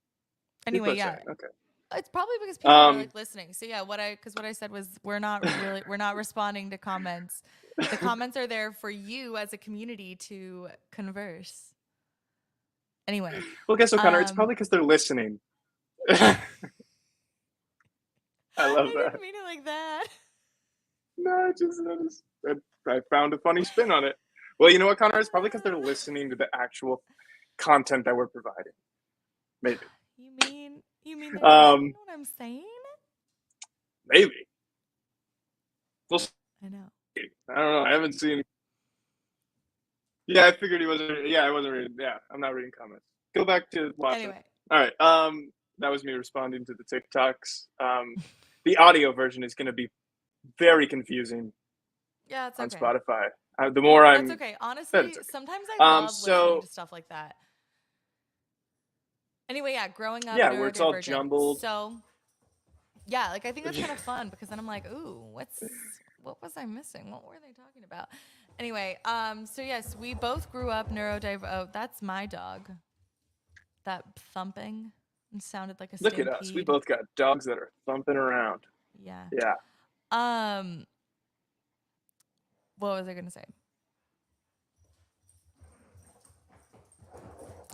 Anyway, are yeah, saying okay. it's probably because people are Um, like listening. So yeah, what I said was we're not responding to comments. The comments are there for you as a community to converse. Anyway, well, guess what, Connor? It's um probably because they're listening. I love I that. didn't mean it like that. No, I found a funny spin on it. Well, you know what, Connor? It's probably because they're listening to the actual content that we're providing. Maybe. You mean they're listening Um, to what I'm saying? maybe. We'll see. I know. I don't know. I haven't seen. Yeah, I figured he wasn't. Yeah, I wasn't reading. Yeah, I'm not reading comments. Go back to watching. Anyway. All right. That was me responding to the TikToks. The audio version is going to be very confusing Yeah, it's on okay. Spotify. The more That's I'm, okay. that Honestly, it's okay. sometimes I love listening So to stuff like that. Anyway, yeah, growing up yeah, where it's all neurodivergent. jumbled. So yeah, like I think that's kind of fun because then I'm like, ooh, what was I missing? What were they talking about? Anyway, so yes, we both grew up neurodivergent. Oh, that's my dog. That thumping sounded like a Look at us. We stampede. both got dogs that are thumping around. Yeah. Yeah. Um, what was I gonna say?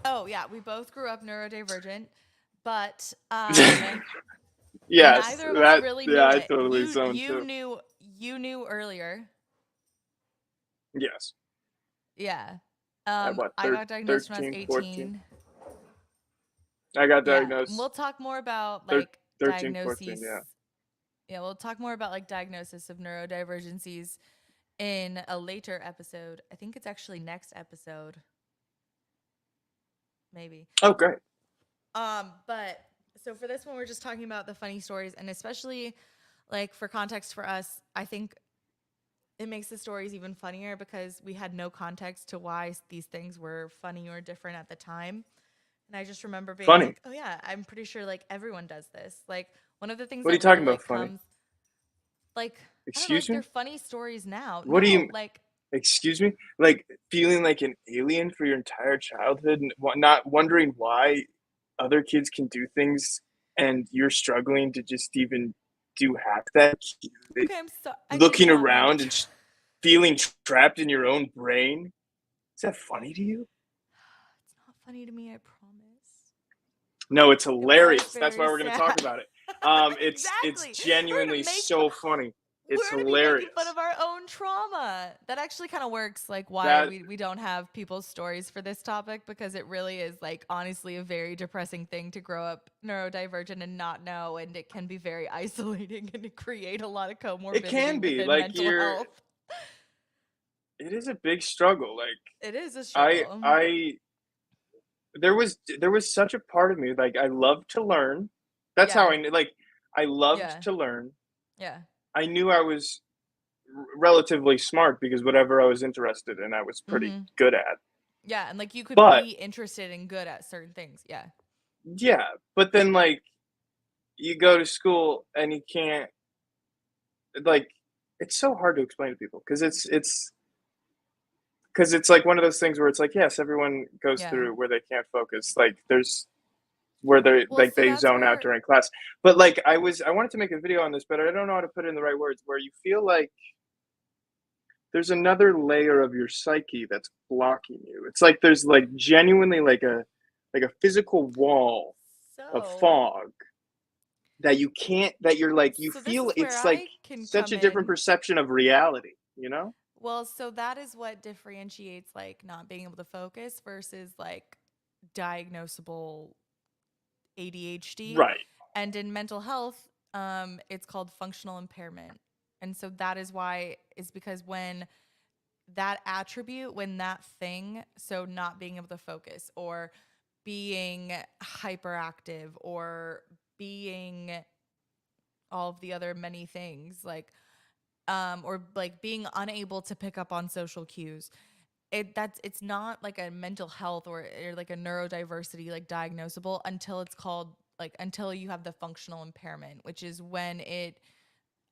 Oh yeah, we both grew up neurodivergent, but Yes. neither of us That. really Yeah. knew I it. totally zoned too. You knew earlier. Yes. Yeah. At what? I got diagnosed when I was 13, 14. 18. I got Yeah. We'll diagnosed talk more about thir- like 13, 14. diagnoses. Yeah. Yeah, we'll talk more about like diagnosis of neurodivergencies in a later episode. I think it's actually next episode. Maybe. Oh, great. But so for this one we're just talking about the funny stories and especially like for context for us, I think it makes the stories even funnier because we had no context to why these things were funny or different at the time. And I just remember being Funny. like, oh yeah, I'm pretty sure like everyone does this. Like one of the things What are you that really talking about? like Funny? comes like I don't know, Excuse like they're me? funny stories now. What do No, you? like Excuse me? Like feeling like an alien for your entire childhood and not wondering why other kids can do things and you're struggling to just even do half that. Like, okay, I'm so I did looking not mean to around and feeling trapped in your own brain. Is that funny to you? It's not funny to me, I promise. No, it's It was hilarious. That's why very we're going to talk sad. about it. It's Exactly. genuinely so funny. It's We're gonna be making fun hilarious. of our own trauma. That actually kind of works like why That we don't have people's stories for this topic because it really is like honestly a very depressing thing to grow up neurodivergent and not know and it can be very isolating and create a lot of it comorbidity can be within like mental you're. health. It is a big struggle. Like It is a I struggle. I there was such a part of me like I love to learn. That's how Yeah. I knew. Like I loved Yeah. to learn. Yeah. I knew I was relatively smart because whatever I was interested in, I was pretty Mhm. good at. Yeah, and like you could But be interested and good at certain things. Yeah. yeah, but then like you go to school and you can't like it's so hard to explain to people because it's like one of those things where it's like yes, everyone goes Yeah. through where they can't focus. Like there's where they Well, like so they that's zone out where during class. But like I wanted to make a video on this, but I don't know how to put it in the right words. Where you feel like there's another layer of your psyche that's blocking you. It's like there's like genuinely like a physical wall of so fog that you can't that you're like you so this feel is where it's like I can such come a different in. perception of reality, you know? Well, so that is what differentiates like not being able to focus versus like diagnosable ADHD. Right. And in mental health, it's called functional impairment. And so that is why is because when that attribute, when that thing, so not being able to focus or being hyperactive or being all of the other many things, like or like being unable to pick up on social cues, it's not like a mental health or like a neurodiversity like diagnosable until it's called like until you have the functional impairment, which is when it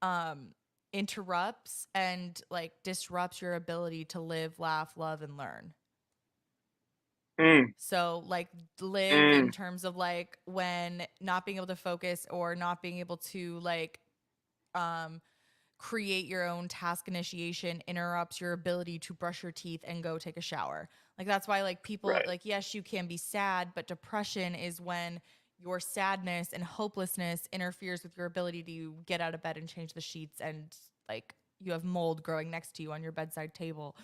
um interrupts and like disrupts your ability to live, laugh, love, and learn. Mm, So like live in mm, terms of like when not being able to focus or not being able to like um create your own task initiation interrupts your ability to brush your teeth and go take a shower. Like that's why like people right. like yes, you can be sad, but depression is when your sadness and hopelessness interferes with your ability to get out of bed and change the sheets, and like you have mold growing next to you on your bedside table.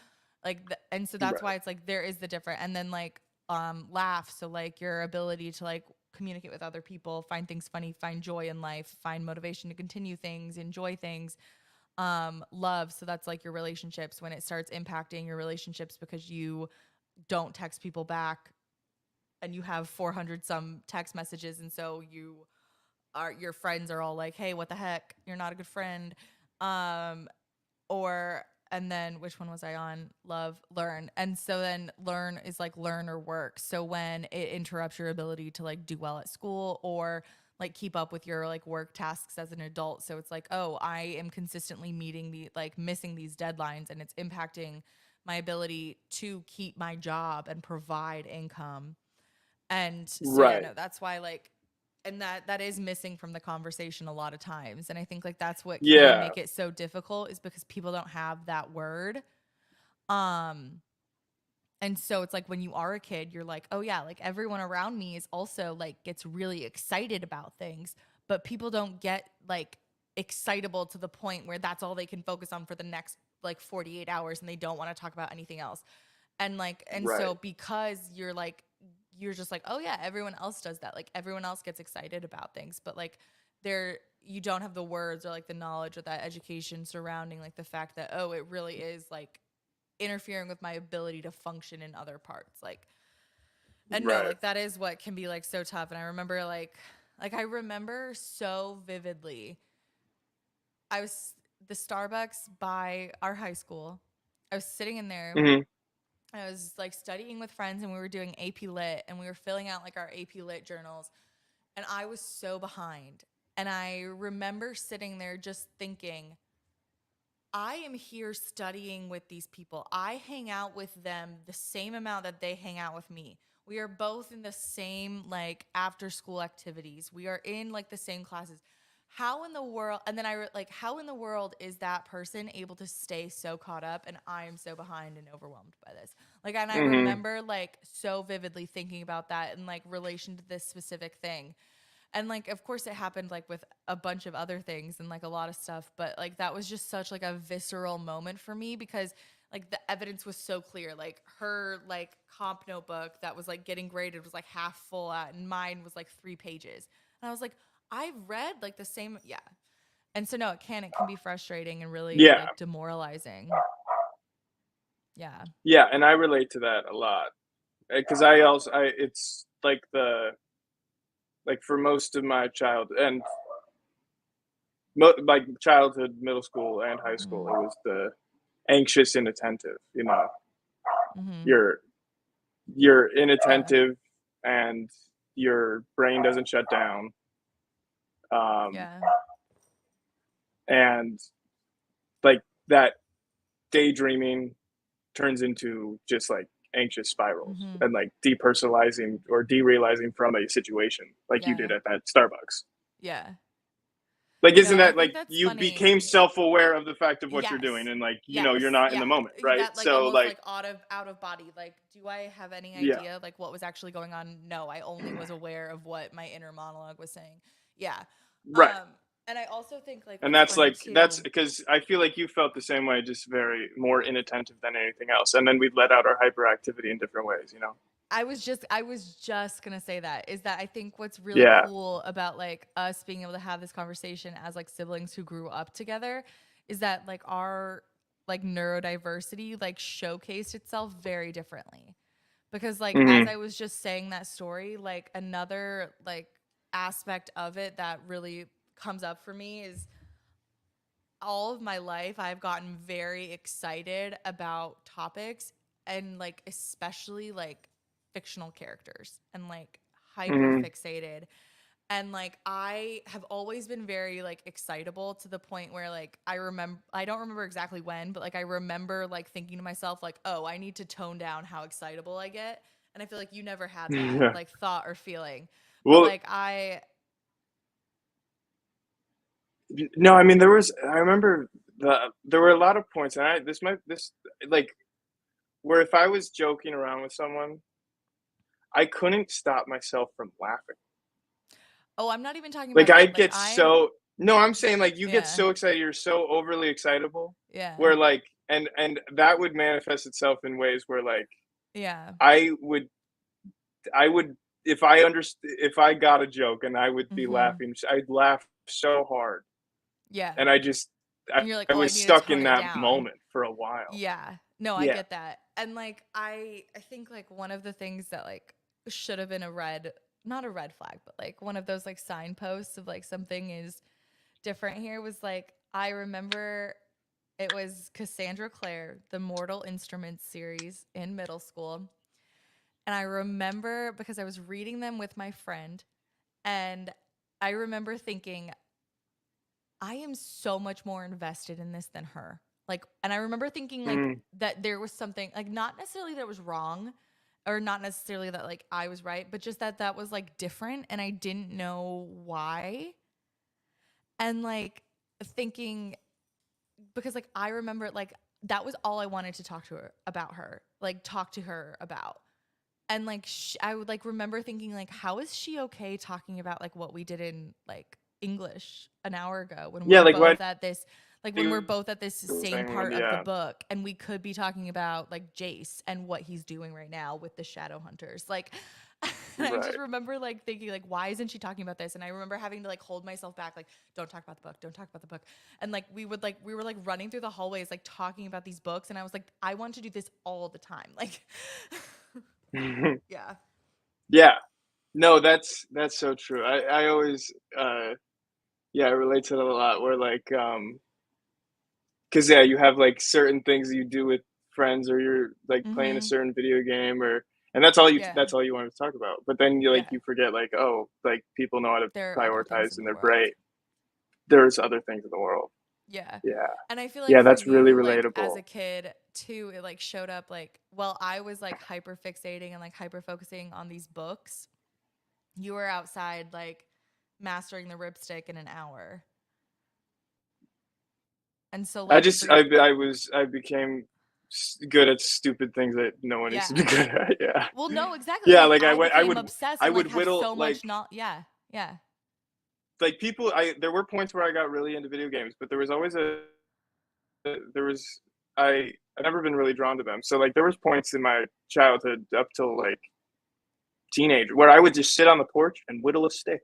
And so that's why Right. it's like there is the different. And then like laugh, so like your ability to like communicate with other people, find things funny, find joy in life, find motivation to continue things, enjoy things. Love, so that's like your relationships, when it starts impacting your relationships because you don't text people back and you have 400 some text messages, and so your friends are all like, hey, what the heck, you're not a good friend. um or And then which one was I on? Love, learn. And so then learn is like learn or work. So when it interrupts your ability to like do well at school or like keep up with your like work tasks as an adult. So it's like, oh, I am consistently meeting the like missing these deadlines, and it's impacting my ability to keep my job and provide income. And so yeah, Right. no, that's why like, and that is missing from the conversation a lot of times. And I think like that's what can Yeah. make it so difficult, is because people don't have that word. Um and so it's like when you are a kid, you're like, oh yeah, like everyone around me is also like gets really excited about things, but people don't get like excitable to the point where that's all they can focus on for the next like 48 hours and they don't want to talk about anything else. And Right. so because you're just like, oh yeah, everyone else does that, like everyone else gets excited about things, but like there you don't have the words or like the knowledge or that education surrounding like the fact that, oh, it really is like interfering with my ability to function in other parts. Like, and no, Right. like that is what can be like so tough. And I remember like I remember so vividly, I was the Starbucks by our high school, I was sitting in there. Hmm. I was like studying with friends and we were doing AP Lit and we were filling out like our AP Lit journals, and I was so behind. And I remember sitting there just thinking, I am here studying with these people. I hang out with them the same amount that they hang out with me. We are both in the same like after school activities. We are in like the same classes. How in the world, and then like, how in the world is that person able to stay so caught up and I am so behind and overwhelmed by this? Like, and I Hmm. remember like so vividly thinking about that in like relation to this specific thing. And like of course it happened like with a bunch of other things and like a lot of stuff, but like that was just such like a visceral moment for me because like the evidence was so clear. Like her like comp notebook that was like getting graded was like half full out and mine was like 3 pages, and I was like, I've read like the same. Yeah. And so no, it can be frustrating and really Yeah. like demoralizing. Yeah. Yeah. And I relate to that a lot because I also, it's like like for most of my like childhood, middle school, and high school, Mm-hmm. it was the anxious inattentive. Mm-hmm. You're you're Yeah. inattentive, and your brain doesn't shut down, um, Yeah. and like that daydreaming turns into just like anxious spirals Mm-hmm. and like depersonalizing or derealizing from a situation like you did Yeah. at that Starbucks. Yeah. Like, No, isn't I that think like that's you became funny. self-aware of the fact of what you're doing, Yes. and like Yes. you're not in the Yeah. moment, right? That like So almost like, like out of body. Like, do I have any yeah, idea like what was actually going on? No, I only was aware of what my inner monologue was saying. Yeah. right. Um, and I also think like And what's funny that's too. because I feel like you felt the same way, just very more inattentive than anything else, and then we let out our hyperactivity in different ways. I was just gonna say that is that I think what's really Yeah. cool about like us being able to have this conversation as like siblings who grew up together is that like our like neurodiversity like showcased itself very differently. Because like as Hmm. I was just saying that story, like another like aspect of it that really comes up for me is all of my life I've gotten very excited about topics, and like especially like fictional characters, and like hyper Hmm. fixated. And like I have always been very like excitable to the point where like I don't remember exactly when, but like I remember like thinking to myself like, "Oh, I need to tone down how excitable I get." And I feel like you never had that Yeah. like thought or feeling. But Well, like I no, I mean I remember there were a lot of points, and this like where if I was joking around with someone, I couldn't stop myself from laughing. Oh, I'm not even talking Like about that. I'd Like get I'm so no, I'm saying like you get yeah. so excited, you're so overly excitable, Yeah. where like and that would manifest itself in ways where like Yeah. I would I would if I got a joke and I would be Mhm. laughing, I'd laugh so hard, Yeah. and I just And you're like, I "Oh, I was need to stuck tone in it that down." moment for a while. Yeah. No, I Yeah. get that. And like I think like one of the things that like should have been a red, not a red flag, but like one of those like signposts of like something is different here was like I remember it was Cassandra Clare, the Mortal Instruments series in middle school. And I remember because I was reading them with my friend, and I remember thinking I am so much more invested in this than her. Like, and I remember thinking like Mhm. that there was something like not necessarily that it was wrong, or not necessarily that like I was right, but just that that was like different and I didn't know why. And like thinking, because like I remember like that was all I wanted to talk to her about, her, like talk to her about. And like I would like remember thinking like how is she okay talking about like what we did in like English an hour ago when Yeah, we're like both what at this, like when you we're both at this were same saying when part of the yeah. book, and we could be talking about like Jace and what he's doing right now with the shadow hunters, like. And I just Right. remember like thinking like why isn't she talking about this, and I remember having to like hold myself back like don't talk about the book, don't talk about the book. And like we were like running through the hallways like talking about these books, and I was like I want to do this all the time, like. Yeah. Yeah. No, that's so true. I always yeah, I relate to that a lot where like 'cause yeah, you have like certain things that you do with friends or you're like playing a Mhm. certain video game or and Yeah. that's all you wanted to talk about. But then you like Yeah. you forget like, oh, like people know how to There are other things prioritize in in the their world. brain. There's other things in the world. Yeah. Yeah. And I feel like Yeah, for that's really you, like as relatable. a kid too, it like showed up like, well, I was like hyper fixating and like hyper focusing on these books. You were outside like mastering the ripstick in an hour. And so I like for just I became good at stupid things that no one needs to be yeah. good at. Yeah. Well, no, exactly. Yeah, Like like I I became would obsessed I and like would have whittle so like much not yeah. Yeah. people I there were points where I got really into video games, but there was always a there was I've never been really drawn to them. So like there was points in my childhood up till like teenager where I would just sit on the porch and whittle a stick.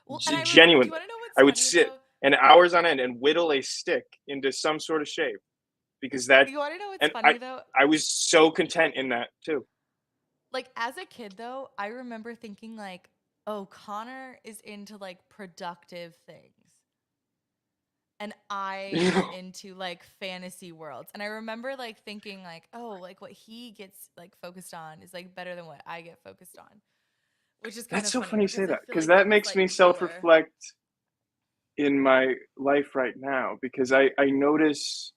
Well, and do you Genuinely. want to know what's I would funny sit though? and hours on end and whittle a stick into some sort of shape because that You want to know what's and funny though? I was so content in that too. Like as a kid though, I remember thinking like, "Oh, Connor is into like productive things." And I am into like fantasy worlds. And I remember like thinking like, "Oh, like what he gets like focused on is like better than what I get focused on." Which is kind That's of so funny funny you say because I that feel because like that that was makes like me polar. self-reflect in my life right now because I notice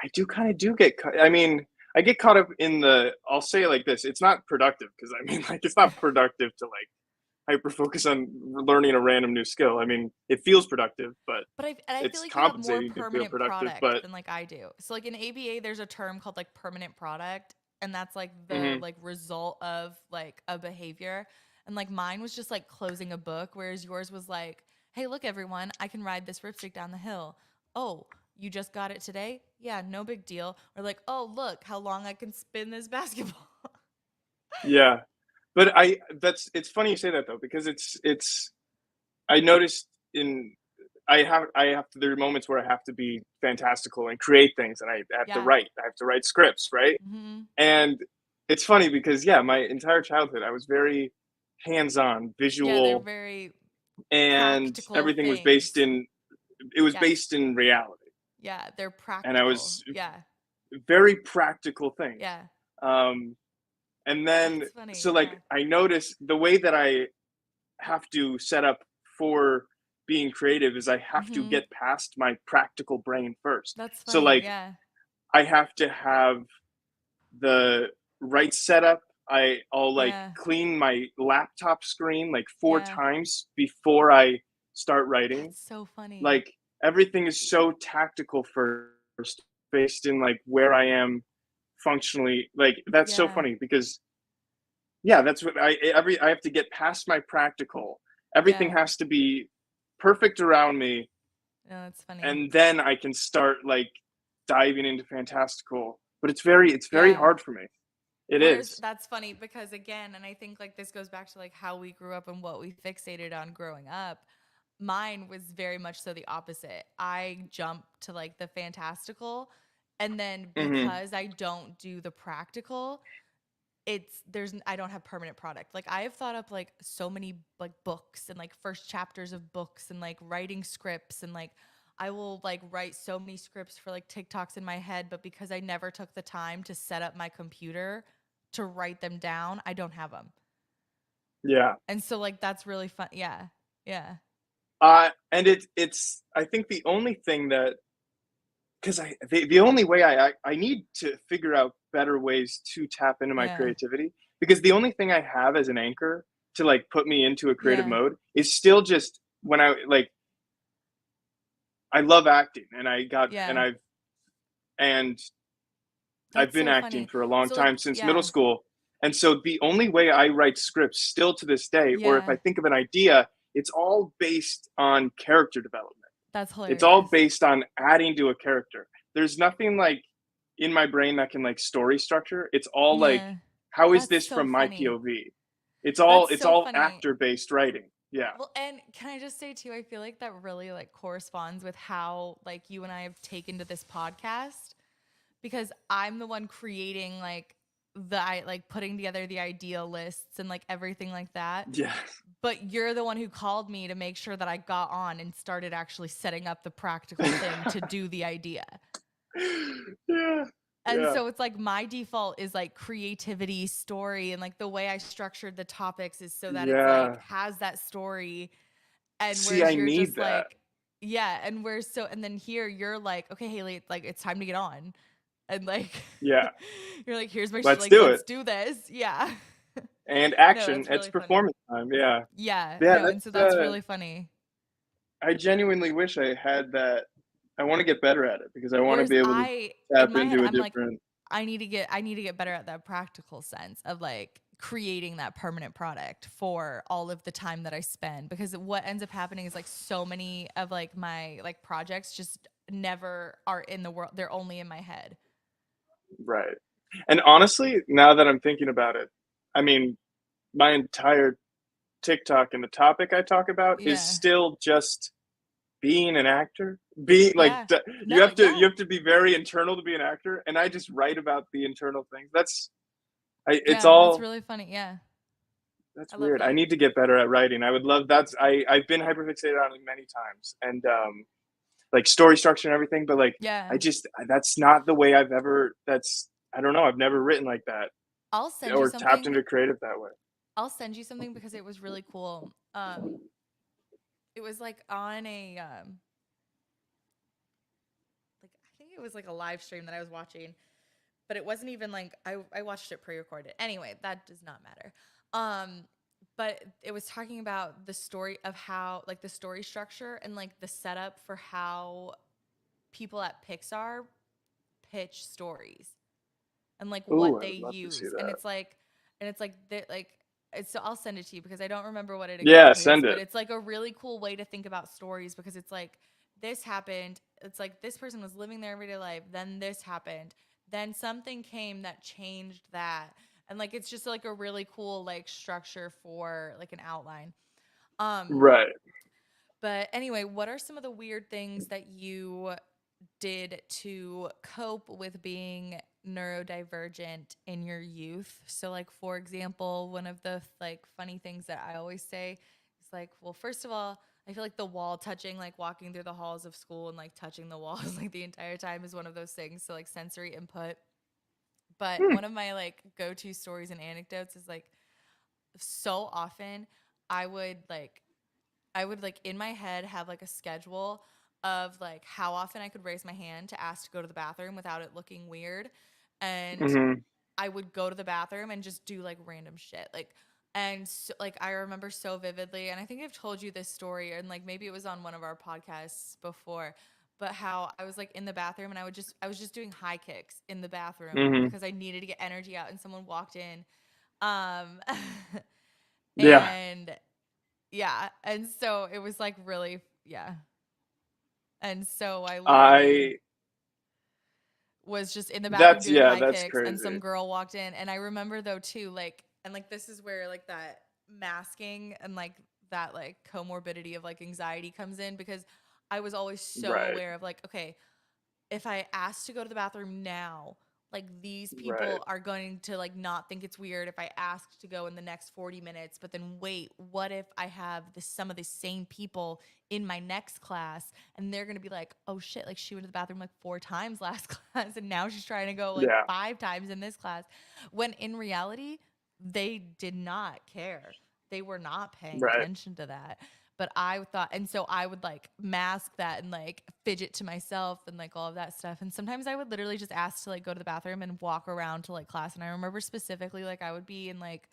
I do kind of do get I mean I get caught up in the I'll say it like this, it's not productive because I mean like it's not productive to like hyper focus on learning a random new skill. I mean it feels productive but But I feel it's like you have more compensating to feel permanent productive product but than like I do. So like in ABA there's a term called like permanent product, and that's like the mhm. like result of like a behavior. And like mine was just like closing a book, whereas yours was like, "Hey, look everyone, I can ride this ripstick down the hill." "Oh, you just got it today?" "Yeah, no big deal." Or like, "Oh, look how long I can spin this basketball." Yeah. But it's funny you say that though because it's I noticed in I have to, there are moments where I have to be fantastical and create things, and Yeah. I have to write scripts, right? Mhm. And it's funny because, yeah, my entire childhood I was very hands-on, Yeah, they're visual, very and practical everything was based things. in it was Yeah. based in reality, Yeah, they're and I practical. was Yeah. very practical things. Yeah. Um, and then, That's funny. so like Yeah. I noticed the way that I have to set up for being creative is I have to Mhm. get past my practical brain first. That's So funny. like Yeah. I have to have the right setup. I'll like Yeah. clean my laptop screen like four Yeah. times before I start writing. That's so funny. Like everything is so tactical first, based in like where I am functionally. Like that's so Yeah. funny because, yeah, that's what I have to get past my practical. Everything Yeah. has to be perfect around me, No, that's funny. and then I can start like diving into fantastical. But it's very Yeah. hard for me. It Whereas is. that's funny because again, and I think like this goes back to like how we grew up and what we fixated on growing up. Mine was very much so the opposite. I jump to like the fantastical, and then Hmm. because I don't do the practical, I don't have permanent product. Like I have thought up like so many like books and like first chapters of books and like writing scripts and like I will like write so many scripts for like TikToks in my head, but because I never took the time to set up my computer to write them down, I don't have them. Yeah. And so like that's really fun. Yeah. Yeah. And it's I think the only thing that, because the only way I need to figure out better ways to tap into my Yeah. creativity, because the only thing I have as an anchor to like put me into a creative Yeah. mode is still just when I like I love acting, and Yeah. and I've That's been so acting funny. for a long So like time, since middle yeah. school. And so the only way I write scripts still to this day, or if I Yeah. think of an idea, it's all based on character development. That's It's all hilarious. based on adding to a character. There's nothing like in my brain that can like story structure. It's all like, Yeah. how is That's this so from my funny. POV? That's It's so all funny. actor based writing. Yeah. Well, and can I just say too, I feel like that really like corresponds with how like you and I have taken to this podcast because I'm the one creating like like putting together the idea lists and like everything like that. Yeah. But you're the one who called me to make sure that I got on and started actually setting up the practical thing to do the idea. Yeah. And Yeah. so it's like my default is like creativity, story, and like the way I structured the topics is so that it's like Yeah. has that story. And See, whereas I you're need just that. like, yeah, and and then here you're like, okay, Haley, like it's time to get on. And like, Yeah. you're like, here's my, Let's like, do it. let's do this. Yeah. And No, action, it's it's really funny. performance time. Yeah. Yeah. Yeah. No, and so that's really funny. I genuinely wish I had that. I want to get better at it because I want to Whereas be able to in tap my head, into a I'm like, different. I need to get better at that practical sense of like creating that permanent product for all of the time that I spend because what ends up happening is like so many of like my like projects just never are in the world. They're only in my head. Right. And honestly, now that I'm thinking about it, I mean, my entire TikTok and the topic I talk about is Yeah. still just being an actor. Being like Yeah. No, you yeah. have to be very internal to be an actor, and I just write about the internal things. It's Yeah, that's all really funny. Yeah. that's I love weird. I that. need to get better at writing. I would love I've been hyperfixated on it many times, and like story structure and everything, but like Yeah. I just that's not the way I've ever. That's I don't know. I've never written like that I'll send you or tapped something. into creative that way. I'll send you something because it was really cool. It was like on a like I think it was like a live stream that I was watching, but it wasn't even like I watched it pre-recorded. Anyway, that does not matter. Um but it was talking about the story of how like the story structure and like the setup for how people at Pixar pitch stories and like Ooh, what I they would love to see use. that. And it's like that like so I'll send it to you because I don't remember what it Yeah, exactly is, send but it. it's like a really cool way to think about stories because it's like this happened, it's like this person was living their everyday life, then this happened, then something came that changed that. And like it's just like a really cool like structure for like an outline. Um Right. But anyway, what are some of the weird things that you did to cope with being neurodivergent in your youth? So like for example, one of the like funny things that I always say is like, well, first of all, I feel like the wall touching, like walking through the halls of school and like touching the walls like the entire time is one of those things. So like sensory input. But Hmm. one of my like go-to stories and anecdotes is like so often I would like I would like in my head have like a schedule of like how often I could raise my hand to ask to go to the bathroom without it looking weird. And Mm-hmm. I would go to the bathroom and just do like random shit. Like, and so, like I remember so vividly, and I think I've told you this story, and like maybe it was on one of our podcasts before, but how I was like in the bathroom and I was just doing high kicks in the bathroom Mm-hmm. because I needed to get energy out, and someone walked in. Um, Yeah. and yeah. And so it was like really, yeah. And so I literally I was just in the bathroom that's doing yeah, high that's kicks and crazy. some girl walked in. And I remember though, too, like, and like this is where like that masking and like that like comorbidity of like anxiety comes in because I was always so Right. aware of like, okay, if I ask to go to the bathroom now, like these Right. people are going to like not think it's weird if I ask to go in the next 40 minutes, but then wait, what if I have some of the same people in my next class and they're going to be like, "Oh shit, like she went to the bathroom like 4 times last class and now she's trying to go like Yeah. 5 times in this class." When in reality, they did not care. They were not paying Right. attention to that. But I thought, and so I would like mask that and like fidget to myself and like all of that stuff. And sometimes I would literally just ask to like go to the bathroom and walk around to like class. And I remember specifically like I would be in like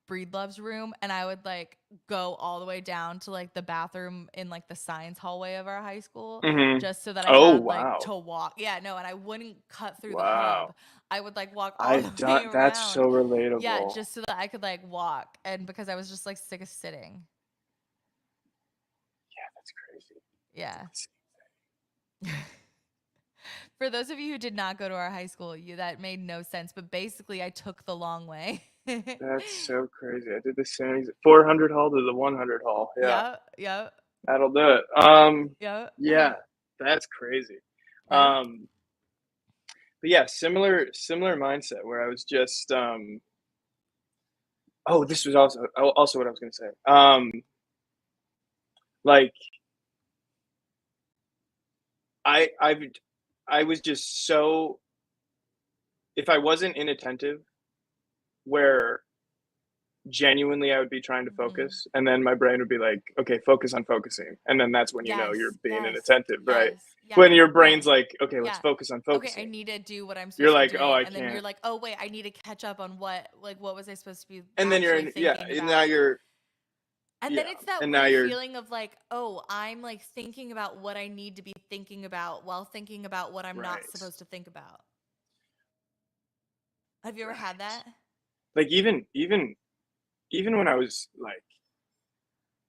Breedlove's room and I would like go all the way down to like the bathroom in like the science hallway of our high school Mm-hmm. just so that I Oh had like wow. to walk. Yeah, no, and I wouldn't cut through the hub. Wow. I would like walk all the I've done way that's so around. Yeah, relatable. just so that I could like walk and because I was just like sick of sitting. Yeah, that's crazy. Yeah. For those of you who did not go to our high school, you that made no sense, but basically I took the long way. That's so crazy. I did the same 400 haul to the 100 haul. Yeah, Yep, yep, that'll do it. yep, Yeah, that's crazy. yep. Um, but yeah, similar mindset where I was just oh, this was also what I was gonna say. Like I I was just so if I wasn't inattentive, where genuinely I would be trying to Mhm. focus, and then my brain would be like, okay, focus on focusing, and then that's when you know you're Yes, being yes, inattentive, right? yes. When Yeah, your yeah, brain's like, okay, let's yeah. focus on Okay, I focusing, need to do what I'm you're supposed to be like, oh, doing, I and then you're can't, like, oh wait, I need to catch up on what was I supposed to be and then you're actually in, yeah, thinking and now about? you're And then yeah, it's that and now weird you're feeling of like, oh, I'm like thinking about what I need to be thinking about while thinking about what I'm not right, supposed to think about. Have you ever had right. that? Like even when I was like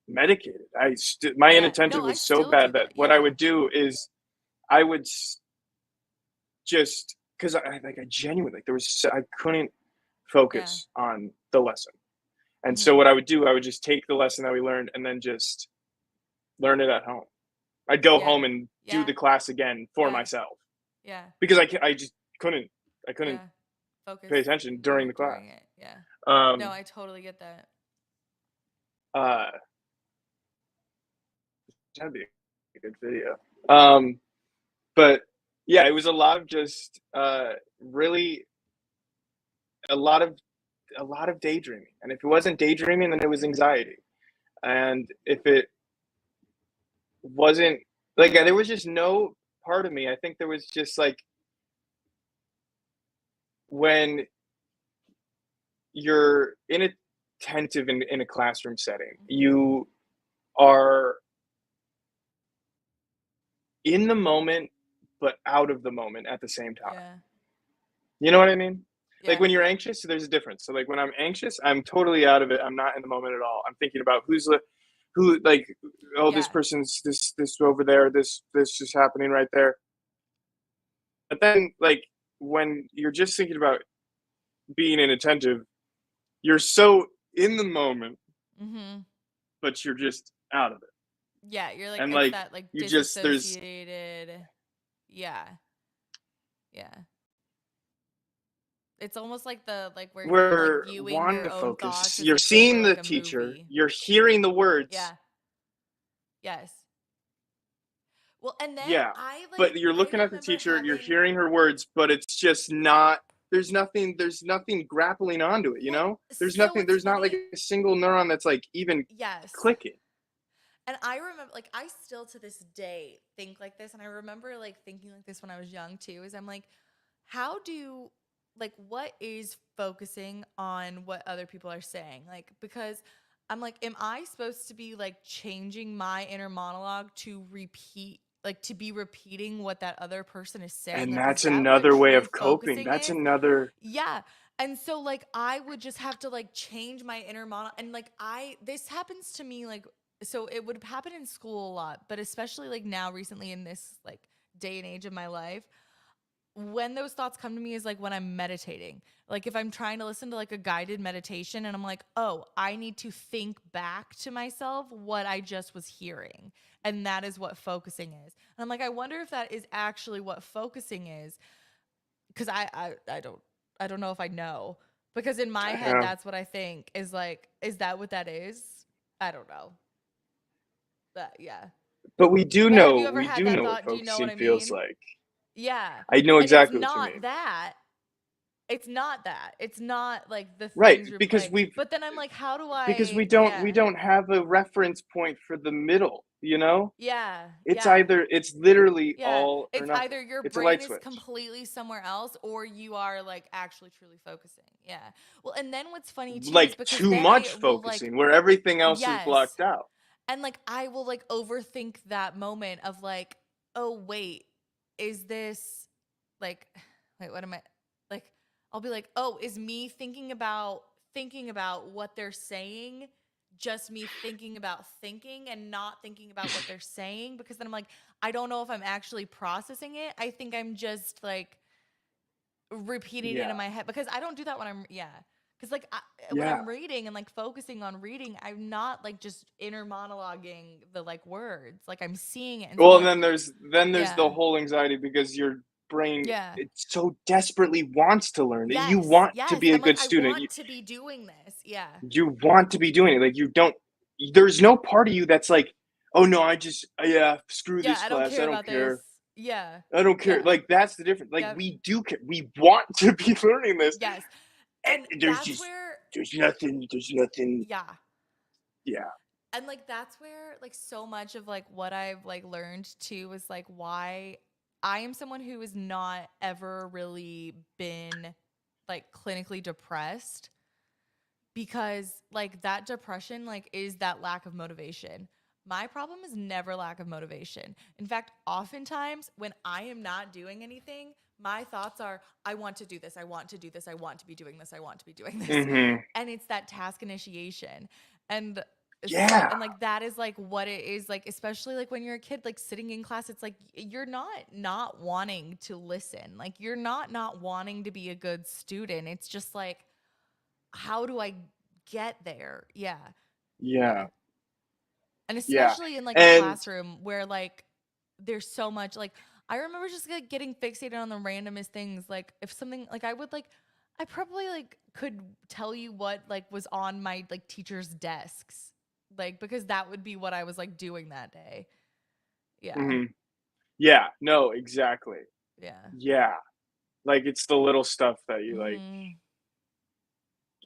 medicated, my Yeah. inattentive No, I was so still do bad that that. what I Yeah. would do is I would just because I genuinely there was I couldn't Yeah. focus on the lesson. And so Mhm. what I would do, I would just take the lesson that we learned and then just learn it at home. I'd go Yeah. home and do Yeah. the class again for Yeah. myself Yeah. because I just couldn't Yeah. Focus pay attention during yeah, the class. during it. Yeah. No, Um, I totally get that. uh, that'd be a good video. Um, but yeah, it was a lot of just really a lot of a lot of daydreaming. And if it wasn't daydreaming, then it was anxiety. And if it wasn't like there was just no part of me. I think there was just like when you're inattentive in a classroom setting, Mhm. you are in the moment, but out of the moment at the same time. Yeah. You know what I mean? Like Yeah. when you're anxious, there's a difference. So like when I'm anxious, I'm totally out of it. I'm not in the moment at all. I'm thinking about who like oh this Yeah. person's this over there, this is happening right there. But then like when you're just thinking about being inattentive, you're so in the moment, Mhm. but you're just out of it. Yeah, you're like And it's like that like you just there's disassociated. Yeah. Yeah. It's almost like the like where you're like we're viewing wanting your to own focus. thoughts as You're if they were seeing the like a teacher, movie. you're hearing the words. Yeah. Yes. Well, and then Yeah. But you're I looking at the remember teacher, you're having hearing her words, but it's just not there's nothing grappling onto it, you well, know? so it's There's not like funny. a single neuron that's like even Yes. clicking. And I remember, like, I still to this day think like this. And I remember, like, thinking like this when I was young too. Is I'm like, how do, like, what is focusing on what other people are saying? Like, because I'm like, am I supposed to be like changing my inner monologue to repeat, like, to be repeating what that other person is saying? And Like, is that's that what another way true of coping. focusing That's is? another Yeah. And so like I would just have to like change my inner monologue and like this happens to me like so it would happen in school a lot, but especially like now recently in this like day and age of my life, when those thoughts come to me is like when I'm meditating. Like if I'm trying to listen to like a guided meditation and I'm like, "Oh, I need to think back to myself what I just was hearing." And that is what focusing is. And I'm like, I wonder if that is actually what focusing is because I don't know if I know because in my head yeah. that's what I think is like is that what that is? I don't know. But yeah. But But have you ever we had do that know what thought? Do you know what focusing I feels mean? like. Yeah. I know And it's exactly what you not mean. that. It's not that. It's not like the Right, things because like but then I'm like how do I we yeah. don't have a reference point for the middle, you know? Yeah. It's Yeah. either it's literally Yeah. all or It's nothing. either your It's a light brain is switch. completely somewhere else or you are like actually truly focusing. Yeah. Well, and then what's funny too is Like because too then I much will like, focusing where everything else is yes. blocked out. And like I will like overthink that moment of like, oh, wait, is this like, wait, what am I like? I'll be like, oh, is me thinking about what they're saying just me thinking about thinking and not thinking about what they're saying because then I'm like I don't know if I'm actually processing it. I think I'm just like repeating it Yeah. in my head because I don't do that when I'm yeah. Cuz like when Yeah. I'm reading and like focusing on reading, I'm not like just inner monologuing the like words. Like I'm seeing it. And so I'm Well, like then there's the yeah. whole anxiety because your brain Yeah. it so desperately wants to learn. You Yes. want to Yes. be a I'm like good I student. want to be doing this. Yeah. You want to be doing it. Like you don't there's no part of you that's like, "Oh no, yeah, screw Yeah, this I don't class. care I don't about this. care. Yeah. I don't care." Yeah. Like that's the difference. Like Yep. we do care. We want to be learning this. Yes. And And that's where there's nothing. yeah. Yeah. And like that's where like so much of like what I've like learned too is like why I am someone who has not ever really been like clinically depressed because like that depression like is that lack of motivation. My problem is never lack of motivation. In fact, oftentimes when I am not doing anything, my thoughts are I want to do this, I want to do this, I want to be doing this, I want to be doing this. Mhm. And it's that task initiation. And so Yeah. and like that is like what it is like especially like when you're a kid like sitting in class it's like you're not wanting to listen. Like you're not wanting to be a good student. It's just like how do I get there? Yeah. Yeah. Yeah. And Yeah. especially in like a And classroom where like there's so much like I remember just like getting fixated on the randomest things. Like if something like I would like I probably like could tell you what like was on my like teacher's desks. Like because that would be what I was like doing that day. Yeah. mhm. Yeah, no, exactly. Yeah. Yeah. Like it's the little stuff that you like Mhm.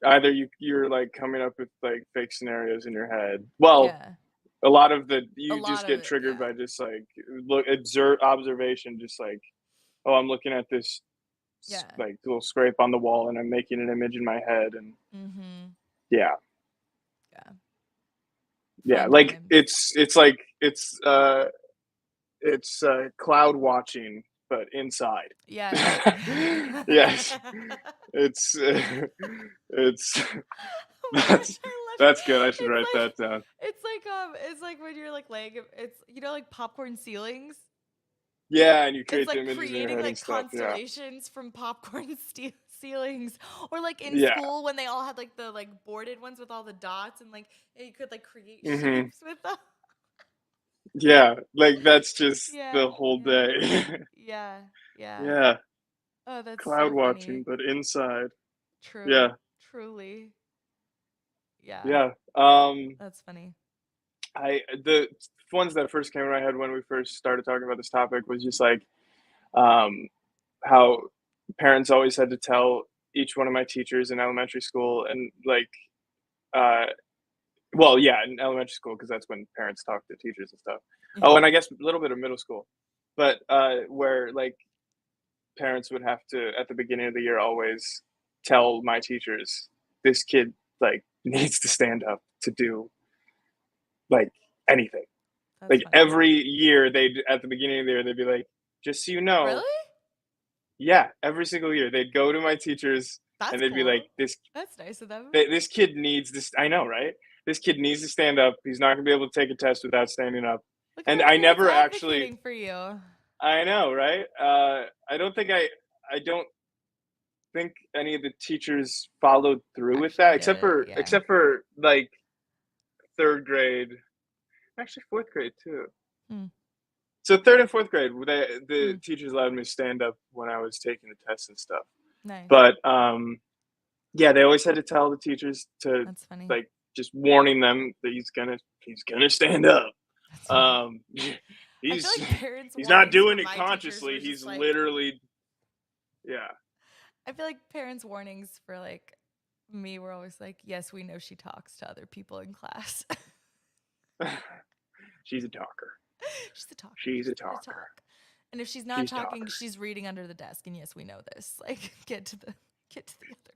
either you're like coming up with like fake scenarios in your head. Well, Yeah. a lot of the A you lot just of get it. triggered Yeah. by just like observation, just like, oh, I'm looking at this Yeah. like little scrape on the wall and I'm making an image in my head and Mhm. yeah. Yeah. Yeah, Fun like times. it's cloud watching but inside. Yes. Yes. It's it's Oh my gosh, that's I love it. that's good. I should It's write like that down. it's like when you're like laying it's you know like popcorn ceilings. Yeah, and you It's create the like images in your creating head and like stuff. Yeah. constellations from popcorn ceilings or like in Yeah. school when they all had like the like boarded ones with all the dots and like you could like create Mhm. shapes with them. Yeah, like that's just Yeah, the whole yeah, day. yeah, yeah. Yeah, Oh, that's cloud so watching, funny. but inside. True, Yeah, truly. Yeah, yeah. that's funny. The ones that first came in my head when we first started talking about this topic was just like, um, how parents always had to tell each one of my teachers in elementary school and like, uh, well, yeah, in elementary school because that's when parents talk to teachers and stuff. Oh, Yeah, and I guess a little bit of middle school, but where like parents would have to at the beginning of the year always tell my teachers this kid like needs to stand up to do like anything. that's Like funny. every year they'd at the beginning of the year they'd be like, just so you know, Really? yeah, every single year they'd go to my teachers and That's they'd be like, cool. That's nice of them. this kid needs this. I know, right? This kid needs to stand up. He's not gonna be able to take a test without standing up. Look at And our I parents never actually, advocating for you. I know, right? I don't think I don't think any of the teachers followed through with Actually that, did it. Yeah. except for like third grade, actually fourth grade too. Hmm. So third and fourth grade, Hmm. the teachers allowed me to stand up when I was taking the tests and stuff. Nice. But yeah, they always had to tell the teachers to That's funny. like just warning them that he's gonna stand up. That's funny. Um, I feel he's like parents' he's not warnings for doing it my teachers consciously. were He's just like, literally yeah. I feel like parents' warnings for like me were always like, yes, we know she talks to other people in class. She's a talker. She's a talker. She's She's a gonna talker. talk. And if she's not She's a talking, talker. she's reading under the desk. And yes, we know this. Like, get to the other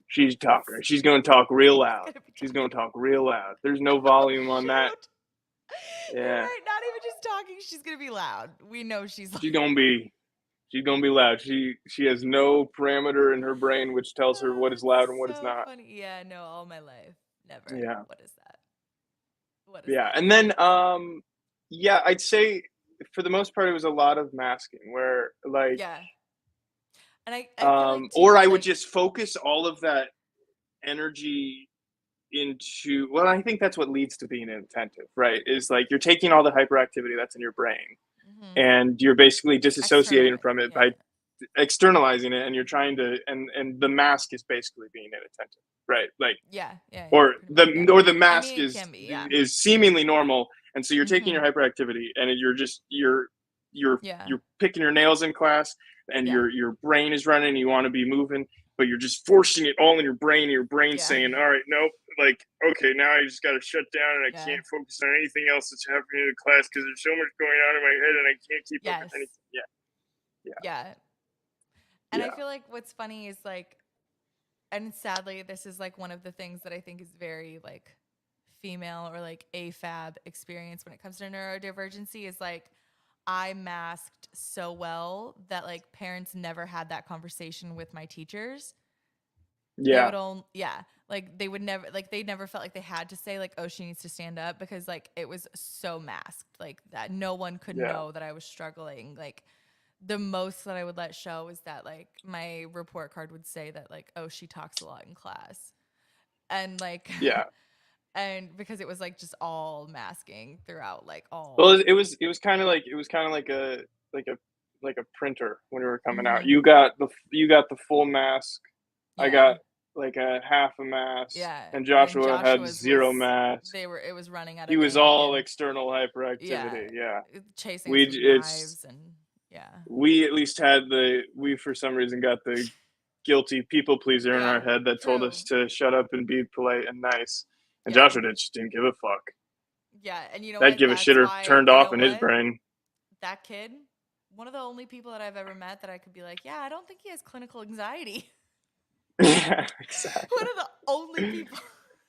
She's a talker. business. She's gonna talk real She's loud. gonna be She's talking. gonna talk real loud. There's no Oh volume on that. shoot! You're Yeah, right. Not even just talking. She's gonna be loud. We know she's she's like. gonna be she's gonna be loud. She has no parameter in her brain which tells her what Oh, is it's loud and what is so not. funny. Yeah, no, all my life, never. Yeah, What is that? What is yeah. that? And then yeah, I'd say for the most part it was a lot of masking where like Yeah, and I feel like or too, I would like just focus all of that energy into well, I think that's what leads to being inattentive, right? Is like you're taking all the hyperactivity that's in your brain mhm, and you're basically disassociating from externalizing it by it. externalizing it and you're trying to and the mask is basically being inattentive, right? Like Yeah, yeah, yeah. Pretty much. Yeah. or the I mask mean, it can be. Yeah. is seemingly normal and so you're taking Mhm. your hyperactivity and Yeah. you're picking your nails in class and Yeah. your brain is running, you want to be moving, but you're just forcing it all in your brain and your brain Yeah. saying, all right, nope, like okay, now I just got to shut down and I Yeah. can't focus on anything else that's happening in the class because there's so much going on in my head and I can't keep up with Yes. anything. Yeah, yeah, Yeah. And I yeah, feel like what's funny is like, and sadly, this is like one of the things that I think is very like female or like AFAB experience when it comes to neurodivergency is like I masked so well that like parents never had that conversation with my teachers. They yeah, would all yeah, like they would never like they never felt like they had to say like, oh, she needs to stand up because like it was so masked like that no one could yeah, know that I was struggling. Like the most that I would let show is that like my report card would say that like, oh, she talks a lot in class. And like yeah. and because it was like just all masking throughout like Well, all it was kind of like like a like a printer when we were coming out. mhm. You got the full mask. I Yeah. got like a half a mask, Yeah. and And then Joshua had Joshua's zero was mask. they were it was running out He of was ink all and external yeah, hyperactivity. Yeah, chasing we us with it's knives and yeah. we at least had we for some reason got the guilty people pleaser in our Yeah. head that told True. us to shut up and be polite and nice, and Yeah. Joshua just didn't give a fuck. Yeah. And you know That what? give a That's shitter why, turned you off know in his what? brain. That kid, one of the only people that I've ever met that I could be like, yeah, I don't think he has clinical anxiety. Yeah, One exactly. of the only people.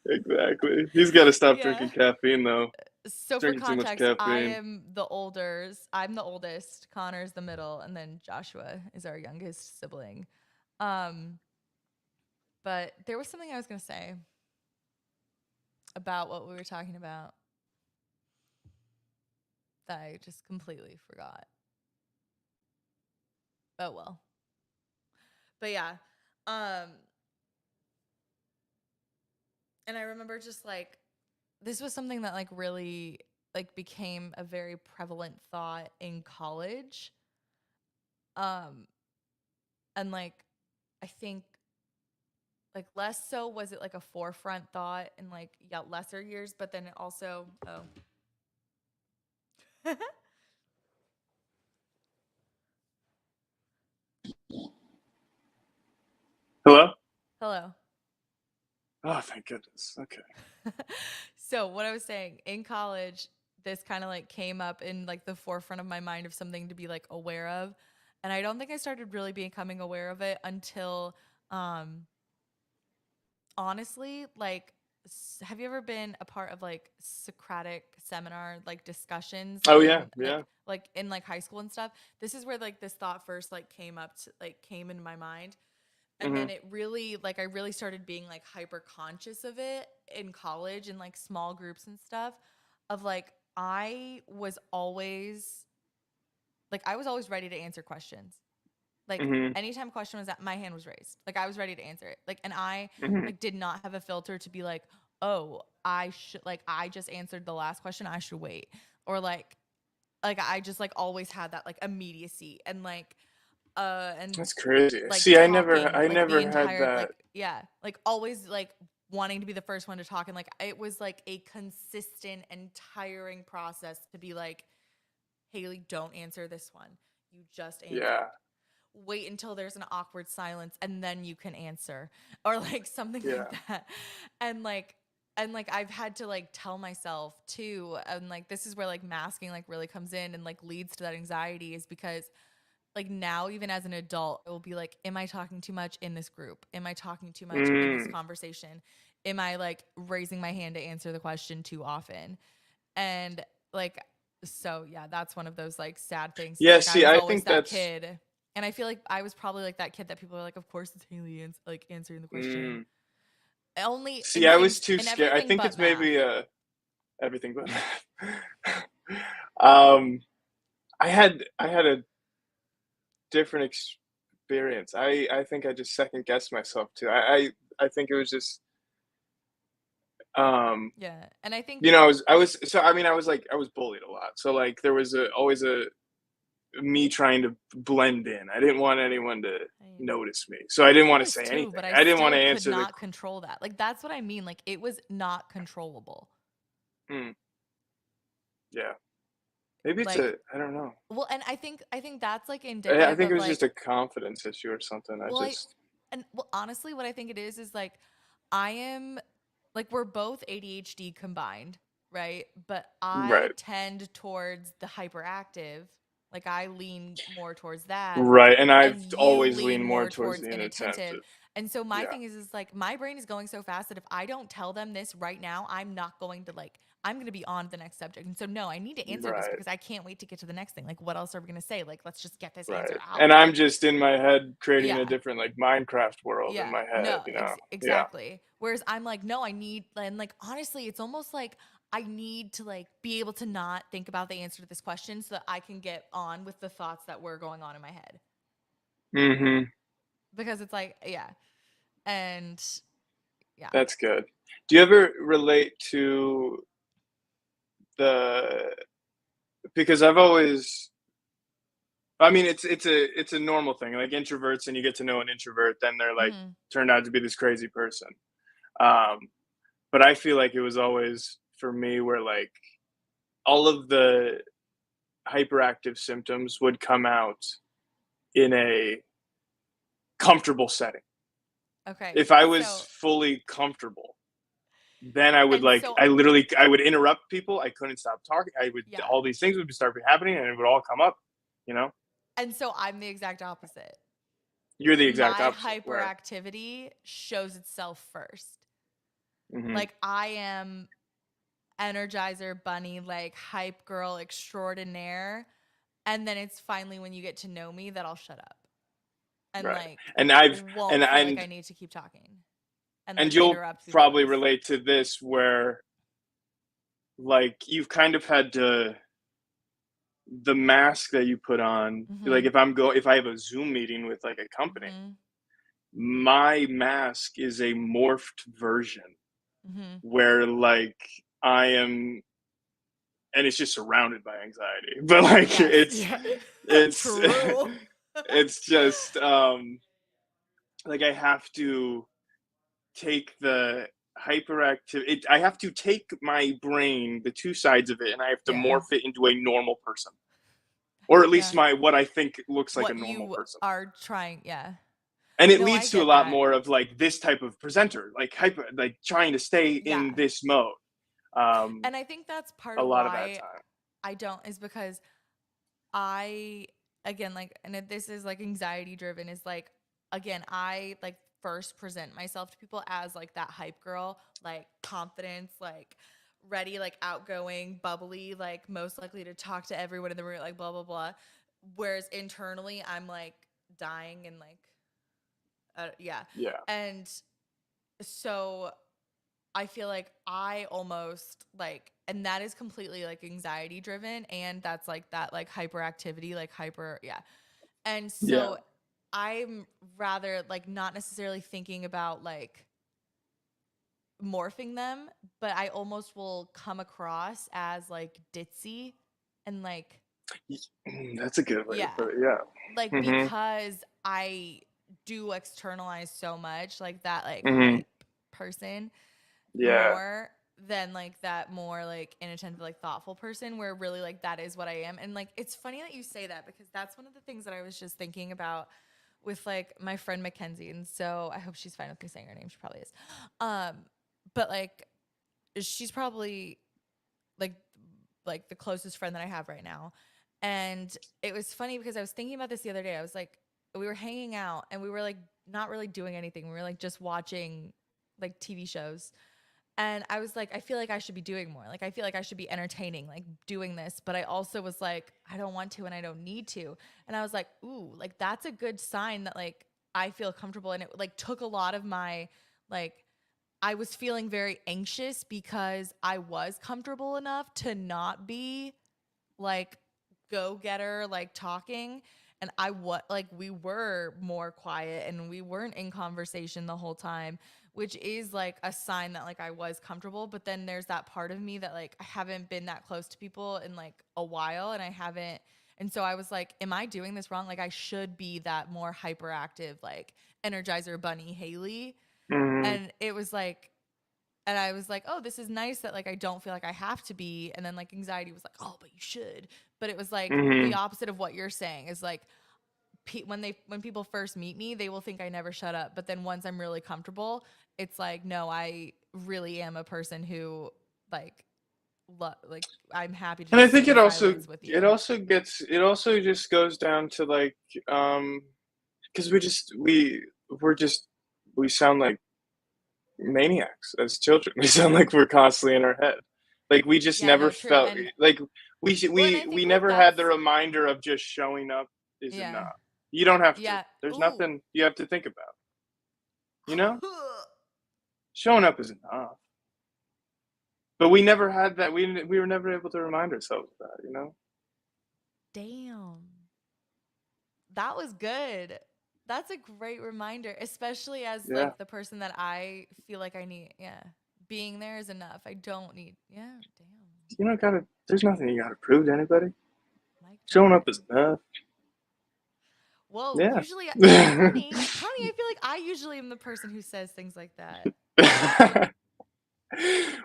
Exactly. He's got to stop Yeah. drinking caffeine though. So for Drinking too much context, caffeine. I'm the oldest, Connor's the middle, and then Joshua is our youngest sibling. Um, but there was something I was gonna say about what we were talking about that I just completely forgot. Oh well. But yeah. Um, and I remember just like this was something that like really like became a very prevalent thought in college. Um and like I think like less so was it like a forefront thought in like lesser years, but then it also Hello? hello. Oh, thank goodness. Okay. So what I was saying in college, this kind of like came up in like the forefront of my mind of something to be like aware of. And I don't think I started really becoming aware of it until um honestly, like have you ever been a part of like Socratic seminar like discussions Oh yeah, in yeah. like in like high school and stuff? This is where like this thought first like came up to like came into my mind. And Hmm. then it really like I really started being like hyper conscious of it in college and like small groups and stuff of like I was always ready to answer questions. Like Hmm. anytime a question was that my hand was raised. Like I was ready to answer it. Like and I Hmm. like did not have a filter to be like, "Oh, I should like I just answered the last question, I should wait." Or like I just like always had that like immediacy and That's crazy. like See, talking I like the never had entire that. like yeah like always like wanting to be the first one to talk and like it was like a consistent and tiring process to be like, Haley, don't answer this one, you just Yeah, answered, wait until there's an awkward silence and then you can answer or like something like yeah. that. and like and I've had to like tell myself too, and like this is where like masking like really comes in and like leads to that anxiety, is because like now even as an adult it will be like, am I talking too much in this group, am I talking too much in this Mm. conversation, am I like raising my hand to answer the question too often, and like so yeah, that's one of those like sad things, is Yeah, like I see, was I always think that that's. kid, and I feel like I was probably like that kid that people are like, of course it's Haley like answering the question, Mm. only See, in I was things too in scared. I everything think but it's math. maybe everything but. um, I had a different experience. I think I just second guessed myself too. I think it was just um Yeah, and I think you know, I was so I mean I was like I was bullied a lot. So like there was always a me trying to blend in. I didn't want anyone to I notice me. So I didn't I want to was say too, anything. but I I didn't want to still could answer the not control that. Like that's what I mean. Like it was not controllable. mm, yeah. Maybe it's Like a I don't know. well, and I think that's like I indicative think it of was just like a confidence issue or something. I well, just honestly what I think it is like I am like we're both ADHD combined, right? But I right. tend towards the hyperactive. Like I lean more towards that, Right. And I've and you always lean leaned more more towards towards the inattentive. inattentive. And so my Yeah. thing is like my brain is going so fast that if I don't tell them this right now, I'm going to be on to the next subject. And so no, I need to answer this Right. because I can't wait to get to the next thing. Like what else are we going to say? Like let's just get this answer Right. And out. I'm Like just in my head creating a yeah. different like Minecraft world in Yeah, my head, no, you know. Yeah. exactly. Whereas I'm like, no, I need, and like, honestly, it's almost like I need to like be able to not think about the answer to this question so that I can get on with the thoughts that were going on in my head. Mhm. Because it's like, yeah. And yeah. That's good. Do you ever relate to the because I've always I mean it's a normal thing. Like introverts and you get to know an introvert, then they're like Hmm. turned out to be this crazy person. Um but I feel like it was always for me where like all of the hyperactive symptoms would come out in a comfortable setting. Okay. If I was So, fully comfortable, then I would and like so, I would interrupt people. I couldn't stop talking. I would yeah. all these things would start happening and it would all come up, you know? And so I'm the exact opposite. You're the exact My opposite. Right. hyperactivity shows itself first. Mhm. Like I am Energizer bunny, like hype girl extraordinaire. And then it's finally when you get to know me that I'll shut up and Right. like And I've won't feel like I and need to keep talking and and like you'll interrupt people's probably voice. relate to this where like you've kind of had to the mask that you put on like Mhm. if I have a Zoom meeting with like a company, Mhm. my mask is a morphed version Mhm. where like I am and it's just surrounded by anxiety. But like Yes. Yeah. it's True. it's just like I have to take the hyperactive I have to take my brain, the two sides of it, and I have to Yeah. morph it into a normal person. Or at least Yeah. my what I think looks like a What normal you person. are trying. Yeah. And it No, I leads to a get lot that. more of like this type of presenter, like hyper, like trying to stay Yeah. in this mode. And I think that's part A of lot of that why time. I don't, is because I, again, like, and this is like anxiety driven, is like, again, I like first present myself to people as like that hype girl, like confidence, like ready, like outgoing, bubbly, like most likely to talk to everyone in the room, like blah, blah, blah. Whereas internally, I'm like dying and like, yeah. Yeah. And so I feel like I almost like, and that is completely like anxiety driven. And that's like that, like hyperactivity, like hyper, yeah. And Yeah. so I'm rather like not necessarily thinking about like morphing them, but I almost will come across as like ditzy and like, That's a good way to yeah, put it. Yeah. like Mhm. because I do externalize so much, like that, like Mhm. hype person Yeah. more than like that more like inattentive, like thoughtful person, where really like that is what I am. And like it's funny that you say that, because that's one of the things that I was just thinking about with like my friend Mackenzie. And so I hope she's fine with me saying her name. She probably is. Um, but like she's probably like the closest friend that I have right now. And it was funny because I was thinking about this the other day. I was like, we were hanging out and we were like not really doing anything. We were like just watching like TV shows. And I was like, I feel like I should be doing more. Like, I feel like I should be entertaining, like doing this. But I also was like, I don't want to and I don't need to. And I was like, ooh, like that's a good sign that like I feel comfortable. And it like took a lot of my, like, I was feeling very anxious because I was comfortable enough to not be like go getter, like talking. And like we were more quiet and we weren't in conversation the whole time, which is like a sign that like I was comfortable. But then there's that part of me that like I haven't been that close to people in like a while, and I haven't. And so I was like, am I doing this wrong? Like I should be that more hyperactive, like Energizer Bunny Haley. Mhm. And it was like, and I was like, oh, this is nice that like I don't feel like I have to be. And then like anxiety was like, oh, but you should. But it was like the Mhm. opposite of what you're saying, is like when people first meet me, they will think I never shut up. But then once I'm really comfortable, it's like, no, I really am a person who like like I'm happy to And I just think sit in silence with it you. also gets it also just goes down to like um because we're just we sound like maniacs as children. We sound like we're constantly in our head. Like we just Yeah, never no, true. felt And like well, and I think we like never had the that's, reminder of just showing up is yeah. enough. You don't have to. Yeah. There's Ooh. nothing you have to think about. You know, showing up is enough. But we never had that. We were never able to remind ourselves of that. You know. Damn. That was good. That's a great reminder, especially as Yeah. like the person that I feel like I need. Yeah. Being there is enough. I don't need, yeah, damn. You don't gotta. There's nothing you gotta prove to anybody. Mic Showing drop. up is enough. Whoa, Yeah. usually, honey, I feel like I usually am the person who says things like that.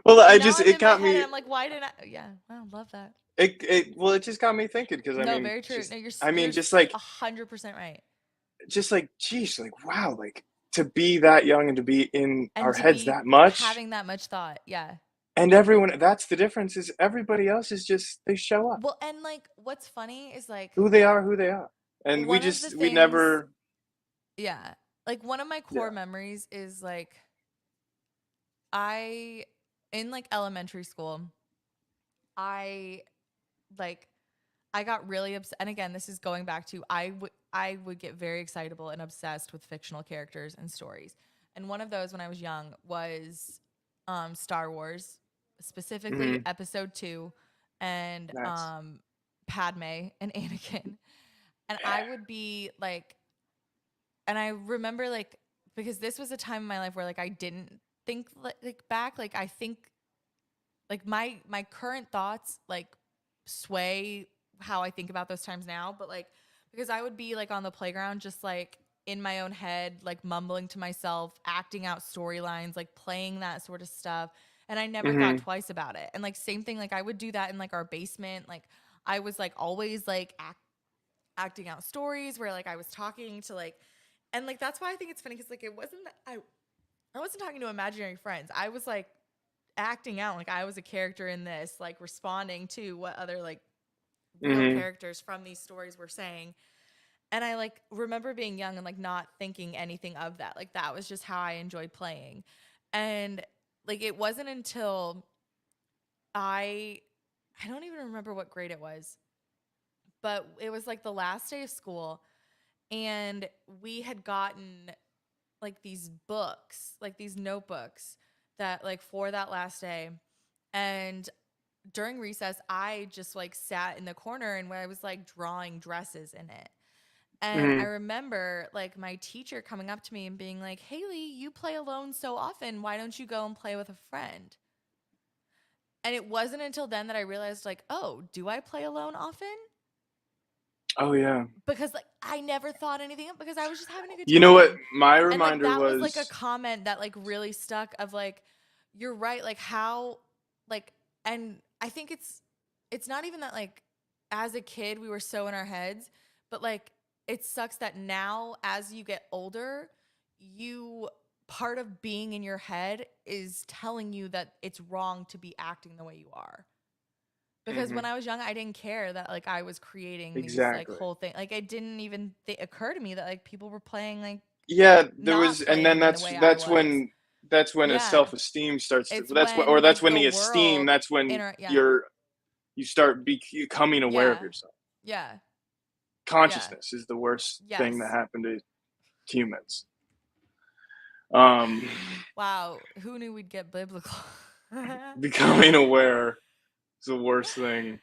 Well, And I now just I'm it in my got head and me. I'm like, why didn't I? Yeah, I love that. It just got me thinking because No, very true. No, I you're mean just like 100% right. geez, like wow, like to be that young and to be in And our to heads be that much, having that much thought. Yeah. and everyone, that's the difference, is everybody else is just they show up. Well, and like what's funny is like Who they are. And one of the we things, never. yeah. Like one of my core Yeah. memories is like I in like elementary school, I like I got really upset. And again, this is going back to I would get very excitable and obsessed with fictional characters and stories. And one of those when I was young was Star Wars, specifically Mhm. episode 2, and Nice. Padme and Anakin. And I Yeah. would be like, and I remember like, because this was a time in my life where like I didn't think like back, like I think like my current thoughts like sway how I think about those times now, but like because I would be like on the playground just like in my own head, like mumbling to myself, acting out storylines, like playing that sort of stuff. And I never thought Mhm. twice about it. And like same thing, like I would do that in like our basement. Like I was like always like acting out stories where like I was talking to like, and like that's why I think it's funny because like it wasn't that I wasn't talking to imaginary friends. I was like acting out like I was a character in this, like responding to what other like real Mhm. characters from these stories were saying. And I like remember being young and like not thinking anything of that. Like that was just how I enjoyed playing. And like it wasn't until I I don't even remember what grade it was, but it was like the last day of school and we had gotten like these books, like these notebooks that like for that last day. And during recess, I just like sat in the corner and where I was like drawing dresses in it. And I Mhm. remember like my teacher coming up to me and being like, Haley, you play alone so often. Why don't you go and play with a friend? And it wasn't until then that I realized, like, oh, do I play alone often? Oh yeah. Because like I never thought anything of because I was just having a good You know what time. my And like reminder that was like a was? comment that like really stuck of like, you're right, like how like and I think it's not even that like as a kid we were so in our heads, but like it sucks that now as you get older, you part of being in your head is telling you that it's wrong to be acting the way you are. Because when Mhm. I was young, I didn't care that like I was creating these like Exactly. whole thing. Like it didn't even occur to me that like people were playing like Yeah, there not was, and then playing in the way I was. that's when a Yeah. self-esteem starts to, It's when that's like when the the esteem, world that's when yeah. you start becoming aware of Yeah. yourself. Yeah. Yeah. Consciousness is the worst thing that Yes. happened to humans. Um, Wow. Who knew we'd get biblical? Becoming aware is the worst thing.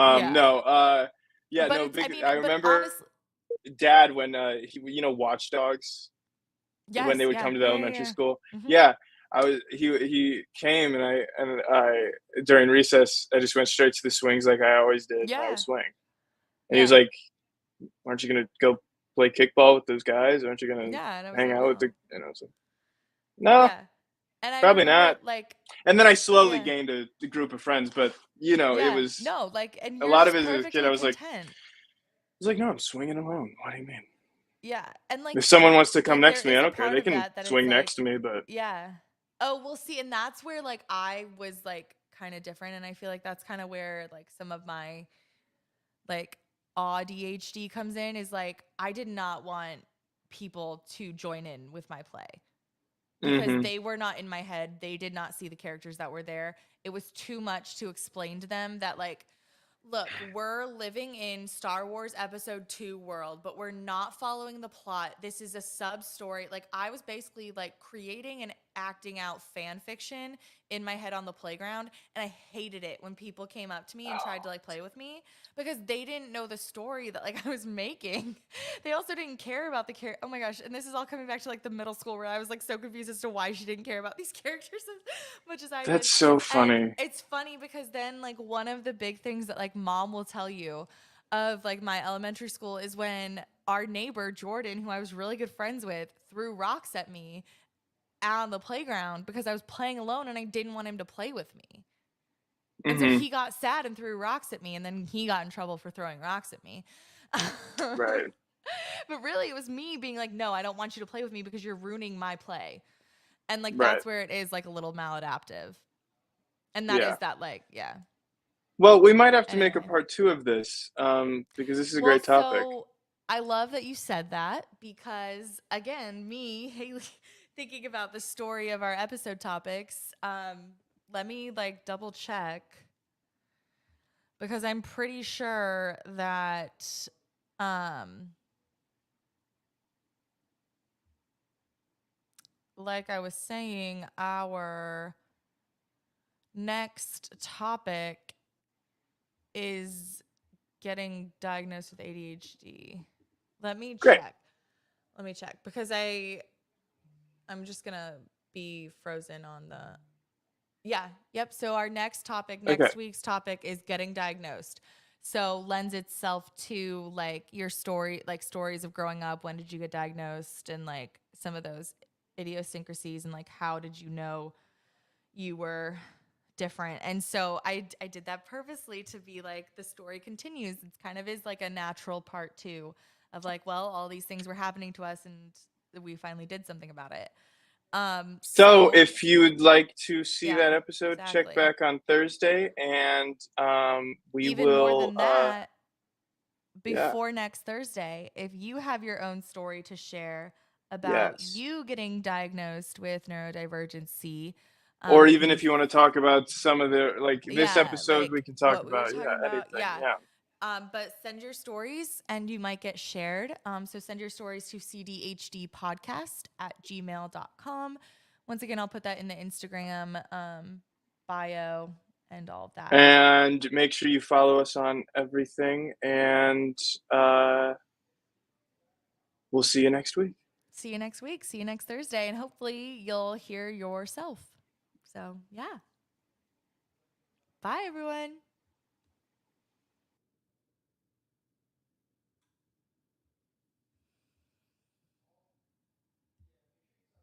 Yeah. No, yeah, But no, it's I big. mean, I but remember honestly, Dad when Watch Dogs, when yes, they would yeah. come to the Yeah, yeah, elementary yeah. school. Mhm. Yeah, he came, and I during recess I just went straight to the swings like I always did when I was Yeah. swinging. And he was Yeah. like, "Aren't you gonna go play kickball with those guys? Aren't you gonna Yeah, and I was hang like, out with the?" "No." And I was like, "No, Yeah. And I probably remember not." like And then I slowly yeah. gained a group of friends, but it Yeah. was No, like and a you're lot of just it as a kid. I perfectly was like, content. "No, I'm swinging alone. What do you mean? Yeah. And If like someone wants to come there next to me, is I a don't care. part They of can that that it's swing next like to me, but." yeah. Oh, we'll see and that's where like I was like kind of different and I feel like that's kind of where like some of my like ADHD comes in is like I did not want people to join in with my play because Mhm. they were not in my head. They did not see the characters that were there. It was too much to explain to them that like look, we're living in Star Wars Episode 2 world, but we're not following the plot. This is a sub story. Like, I was basically like creating and acting out fan fiction in my head on the playground. And I hated it when people came up to me and tried to like play with me because they didn't know the story that like I was making. They also didn't care about the character. Oh my gosh. And this is all coming back to like the middle school where I was like so confused as to why she didn't care about these characters as much as I did. That's so And funny. it's funny because then like one of the big things that like mom will tell you of like my elementary school is when our neighbor Jordan, who I was really good friends with, threw rocks at me out on the playground because I was playing alone and I didn't want him to play with me. And so Mhm. he got sad and threw rocks at me and then he got in trouble for throwing rocks at me. Right. But really it was me being like, "No, I don't want you to play with me because you're ruining my play." And like Right. that's where it is like a little maladaptive. And that Yeah. is that like, yeah. Well, we might have to make a Anyway. part 2 of this, because this is a Well, great topic. so I love that you said that because again, me, Haley, thinking about the story of our episode topics, let me like double check because I'm pretty sure that um like I was saying, our next topic is getting diagnosed with ADHD. Let me Great. check. Let me check because I'm just gonna be frozen on the. Yeah. Yep. So our next topic, Okay. next week's topic is getting diagnosed. So lends itself to like your story, like stories of growing up. When did you get diagnosed? And like some of those idiosyncrasies and like how did you know you were different? And so I did that purposely to be like the story continues. It kind of is like a natural part too of like, well, all these things were happening to us and we finally did something about it. So So if you'd like to see yeah, that episode, check exactly. back on Thursday, and we Even more will. than that, Yeah. before next Thursday, if you have your own story to share about Yes. you getting diagnosed with neurodivergency, Or if even you, if you want to talk about some of the like this yeah, episode, we like can talk what we were about talking about, anything. yeah. Yeah. But send your stories and you might get shared. So send your stories to cdhdpodcast@gmail.com. Once again, I'll put that in the Instagram bio and all of that. And make sure you follow us on everything, and uh, we'll see you next week. See you next week. See you next Thursday. And hopefully you'll hear yourself. So, yeah. Bye, everyone.